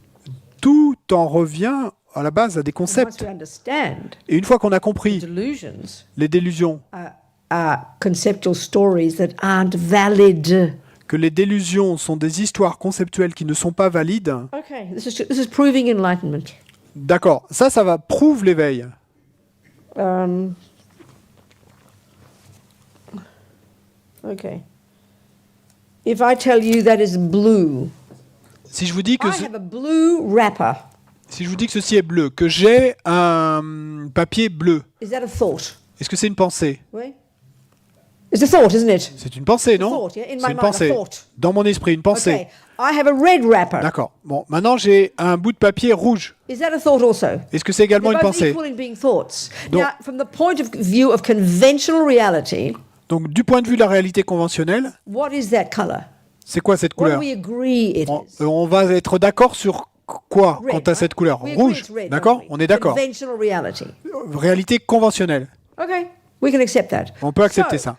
Tout en revient à la base à des And once concepts. we understand Et une fois qu'on a compris delusions les délusions, are conceptual stories that aren't valid. que les délusions sont des histoires conceptuelles qui ne sont pas valides, Okay, this is proving enlightenment. d'accord, ça va prouve l'éveil. Okay. If I tell you that is blue, Si je vous dis que I have a blue wrapper. si je vous dis que ceci est bleu, que j'ai un papier bleu, Is that a thought? est-ce que c'est une pensée? Oui. It's a thought, isn't it? C'est une pensée, It's a non? thought, yeah? In my C'est une mind, a pensée. thought. Dans mon esprit, une pensée. Okay. I have a red wrapper. D'accord. Bon, maintenant j'ai un bout de papier rouge. Is that a thought also? Est-ce que c'est également They're une both pensée? equal in being thoughts. Donc- Now, from the point of view of conventional reality, Donc, du point de vue de la réalité conventionnelle, what is that color? c'est quoi cette What do couleur? we agree it is? On va être d'accord sur quoi Red, quant à right? cette couleur? We agree Rouge. it's red, D'accord? don't we? On est d'accord. Conventional reality. Réalité conventionnelle. Okay, we can accept that. On peut accepter So, ça.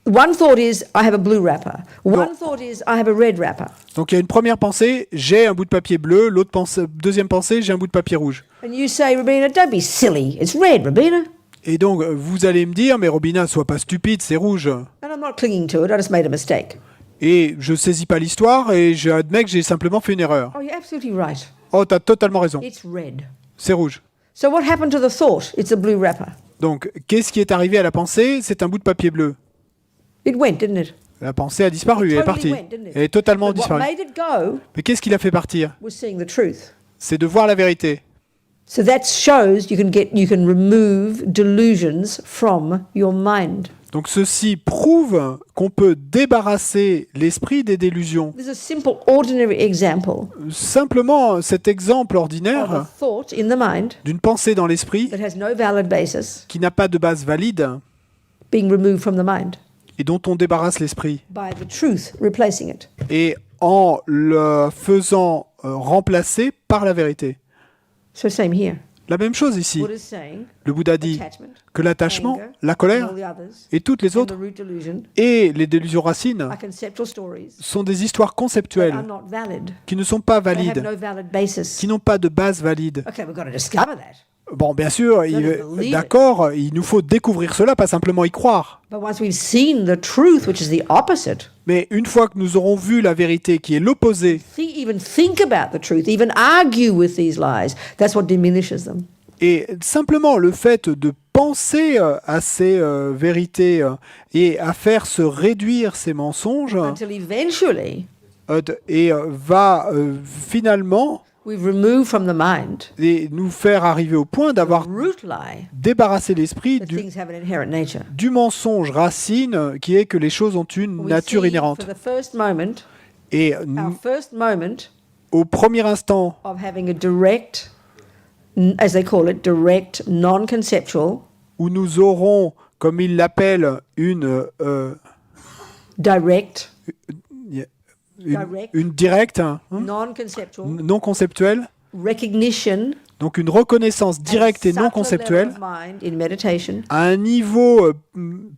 One thought is I have a blue wrapper. One Donc- thought is I have a red wrapper. Donc, il y a une première pensée, j'ai un bout de papier bleu. L'autre pensée, deuxième pensée, j'ai un bout de papier rouge. And you say, Rabina, don't be silly. It's red, Rabina. Et donc, vous allez me dire, mais Robina, sois pas stupide, c'est rouge. And I'm not clinging to it. I just made a mistake. Et je saisis pas l'histoire et j'admets que j'ai simplement fait une erreur. Oh, you're absolutely right. Oh, t'as totalement raison. It's red. C'est rouge. So what happened to the thought? It's a blue wrapper. Donc, qu'est-ce qui est arrivé à la pensée? C'est un bout de papier bleu. It went, didn't it? La pensée a disparu, elle est partie. went, didn't it? Elle est totalement But what disparue. made it go Mais qu'est-ce qui l'a fait partir? was seeing the truth. C'est de voir la vérité. So that shows you can remove delusions from your mind. Donc, ceci prouve qu'on peut débarrasser l'esprit des délusions. There's a simple, ordinary example Simplement, cet exemple of a ordinaire thought in the mind d'une pensée dans l'esprit that has no valid basis qui n'a pas de base valide being removed from the mind et dont on débarrasse l'esprit. by the truth replacing it. Et en le faisant remplacer par la vérité. So same here. La même chose ici. Buddha's saying Le Bouddha dit attachment, que l'attachement, anger, la and colère all the others, et toutes les and the autres root delusion et les délusions racines are conceptual stories sont des histoires that conceptuelles are not valid. qui ne sont pas They have valides, no valid basis. qui n'ont pas de base valide. Okay, we've got to discover that. Bon, bien sûr, d'accord, il nous faut découvrir cela, pas simplement y croire. But once we've seen the truth, which is the opposite, Mais une fois que nous aurons vu la vérité qui est l'opposé, even think about the truth, even argue with these lies, that's what diminishes them. et simplement le fait de penser à ces vérités et à faire se réduire ces mensonges Until eventually va finalement we've removed from the mind nous faire arriver au point the d'avoir root lie débarrassé l'esprit that things have an inherent nature. du mensonge racine qui est que les choses ont une We nature see inhérente. for the first moment, Et our first moment au premier instant of having a direct, as they call it, direct, non-conceptual, où nous aurons, comme il l'appelle, direct, une directe, non-conceptual non conceptuelle, recognition donc une reconnaissance directe et at a non subtler conceptuelle, level of mind in meditation à un niveau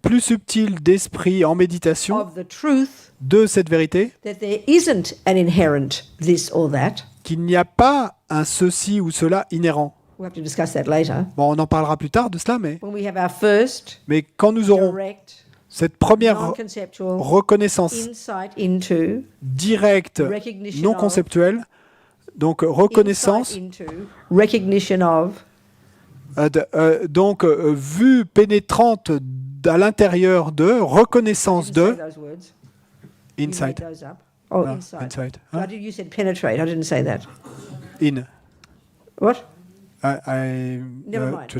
plus subtil d'esprit en méditation of the truth de cette vérité, that there isn't an inherent this or that. qu'il n'y a pas un ceci ou cela inhérent. We'll have to discuss that later. Bon, on en parlera plus tard de cela, When we have our first mais quand nous aurons direct, cette première non-conceptual reconnaissance insight into, directe, recognition non of, conceptuelle, donc reconnaissance, insight into, recognition of, donc vue pénétrante à l'intérieur de, reconnaissance I didn't say de, those words. You made insight. those up. Oh, Ah, insight. insight. I did, you said penetrate. I didn't say that. In. What? Never mind.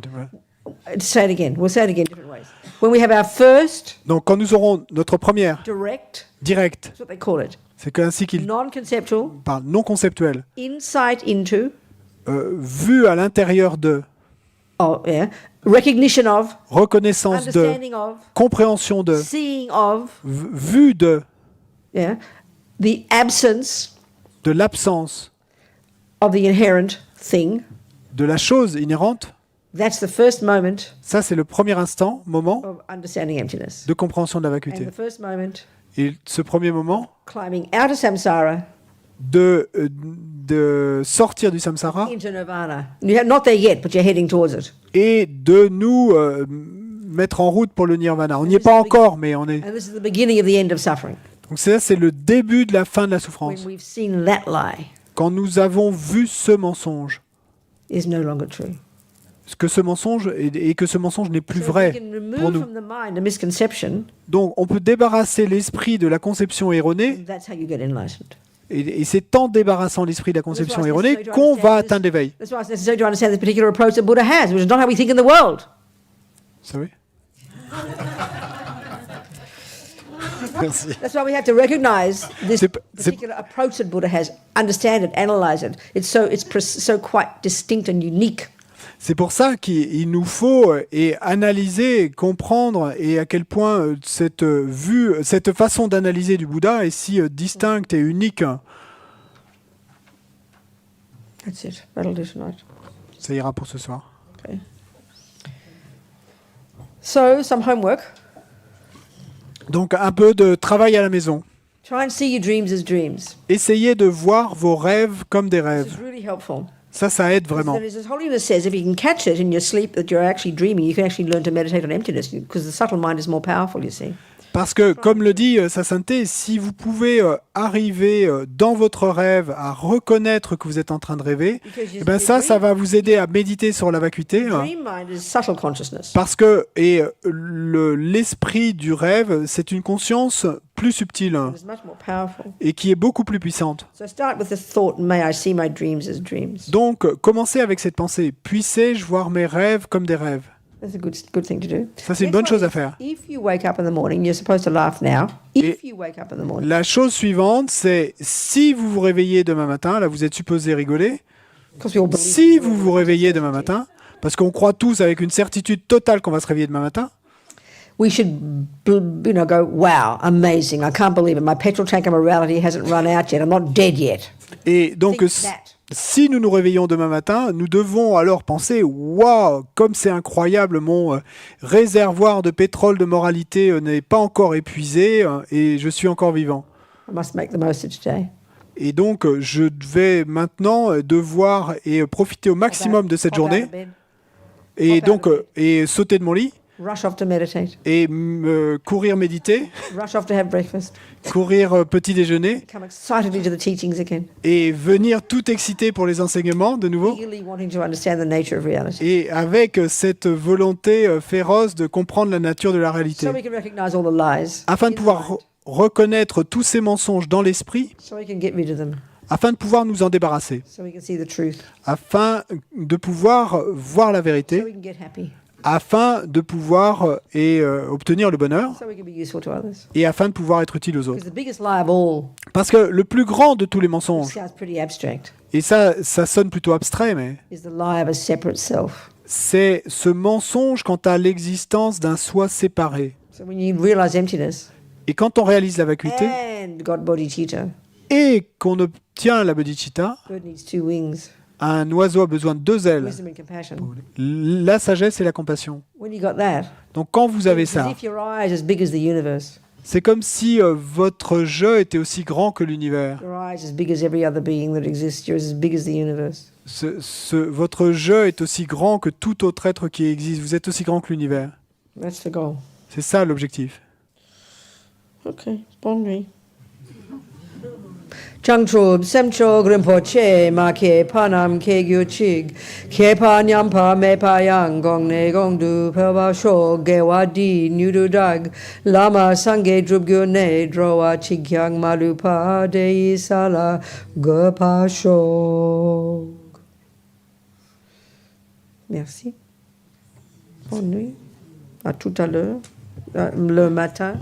Say it again. We'll say it again different ways. When we have our first Donc quand nous aurons notre première direct, directe, that's what they call it, c'est ainsi qu'il non-conceptual parle, non conceptuel, insight into, vue à l'intérieur de, oh yeah, recognition of, reconnaissance de, understanding of, compréhension de, seeing of, vue de yeah, the absence l'absence of the inherent thing. de la chose inhérente, That's the first moment ça c'est le premier instant, moment of understanding emptiness. de compréhension de la And vacuité. the first moment Et ce premier moment climbing out of samsara de sortir du samsara into nirvana. You're not there yet, but you're heading towards it. et de nous mettre en route pour le nirvana. On n'y est pas encore, mais on est. And this is the beginning of the end of suffering. Donc ça, c'est le début de la fin de la souffrance. when we've seen that lie Quand nous avons vu ce mensonge, is no longer true. que ce mensonge et que ce mensonge n'est plus So if we vrai can pour remove nous. from the mind a misconception, Donc, on peut débarrasser l'esprit de la conception erronée, that's how you get enlightened. et c'est en débarrassant l'esprit de la conception That's why it's erronée necessary to qu'on va understand atteindre l'éveil. That's why it's necessary to understand this particular approach that Buddha has, which is not how we think in the world. Vous savez? Merci. That's why we have to recognize this C'est- particular approach that Buddha has, understand it, analyze it. It's so quite distinct and unique. C'est pour ça qu'il nous faut analyser, comprendre et à quel point cette vue, cette façon d'analyser du Bouddha est si distincte et unique. That's it. That'll do tonight. Ça ira pour ce soir. Okay. So, some homework. Donc un peu de travail à la maison. Try and see your dreams as dreams. Essayez de voir vos rêves comme des This rêves. is really helpful. Ça aide vraiment. As Holiness says, if you can catch it in your sleep that you're actually dreaming, you can actually learn to meditate on emptiness, because the subtle mind is more powerful, you see. Parce que, comme le dit Sa Sainteté, si vous pouvez arriver dans votre rêve à reconnaître que vous êtes en train de rêver, eh ben ça va vous aider à méditer sur la vacuité. Dream mind is subtle consciousness. Parce que l'esprit du rêve, c'est une conscience plus subtile It's much more powerful. et qui est beaucoup plus puissante. So start with the thought, may I see my dreams as dreams. Donc, commencez avec cette pensée. Puissais-je voir mes rêves comme des rêves? That's a good thing to do. Ça, c'est une bonne chose à faire. If you wake up in the morning, you're supposed to laugh now. If you wake up in the morning, La chose suivante, c'est si vous vous réveillez demain matin, là vous êtes supposé rigoler, because we all believe si vous vous réveillez demain matin, parce qu'on croit tous avec une certitude totale qu'on va se réveiller demain matin, we should, go, wow, amazing. I can't believe it. My petrol tank of morality hasn't run out yet. I'm not dead yet. et donc Think that. si nous nous réveillons demain matin, nous devons alors penser, waouh, comme c'est incroyable, mon réservoir de pétrole de moralité n'est pas encore épuisé et je suis encore vivant. I must make the most of today. Et donc, je vais maintenant devoir et profiter au maximum de cette Hop out journée of bed, et Hop donc out of et sauter de mon lit rush off to meditate, et courir méditer, rush off to have breakfast, courir petit déjeuner come excitedly to the teachings again, et venir tout excité pour les enseignements de nouveau eagerly wanting to understand the nature of reality. et avec cette volonté féroce de comprendre la nature de la réalité So we can recognize all the lies. afin de in the pouvoir mind, reconnaître tous ces mensonges dans l'esprit, so we can get rid of them, afin de pouvoir nous en débarrasser, so we can see the truth, afin de pouvoir voir la so vérité, we can get happy, afin de pouvoir obtenir le bonheur so we can be useful to others. et afin de pouvoir être utile aux Because autres. the biggest lie of all, Parce que le plus grand de tous les which mensonges, sounds pretty abstract, et ça sonne plutôt abstrait, mais is the lie of a separate self. c'est ce mensonge quant à l'existence d'un soi séparé. So when you realize emptiness Et quand on réalise la vacuité and God bodhicitta, et qu'on obtient la bodhicitta, bird needs 2 wings, un oiseau a besoin de 2 ailes, wisdom and compassion. la sagesse et la compassion. When you got that, Donc quand vous avez it's as ça, if your eye is as big as the universe. c'est comme si votre jeu était aussi grand que l'univers. Your eye is as big as every other being that exists. You're as big as the universe. Votre jeu est aussi grand que tout autre être qui existe. Vous êtes aussi grand que l'univers. That's the goal. C'est ça l'objectif. Okay, bonne nuit. Changchub semcho grimpo che ma ke panam ke gyu chig ke pa nyampa me pa yang gong ne gong du pe ba sho ge wa di nyu du dag lama sange drub gyu ne dro wa chig yang ma lu pa de sala ge pa sho. Merci. Bonne nuit. À tout à l'heure, le matin.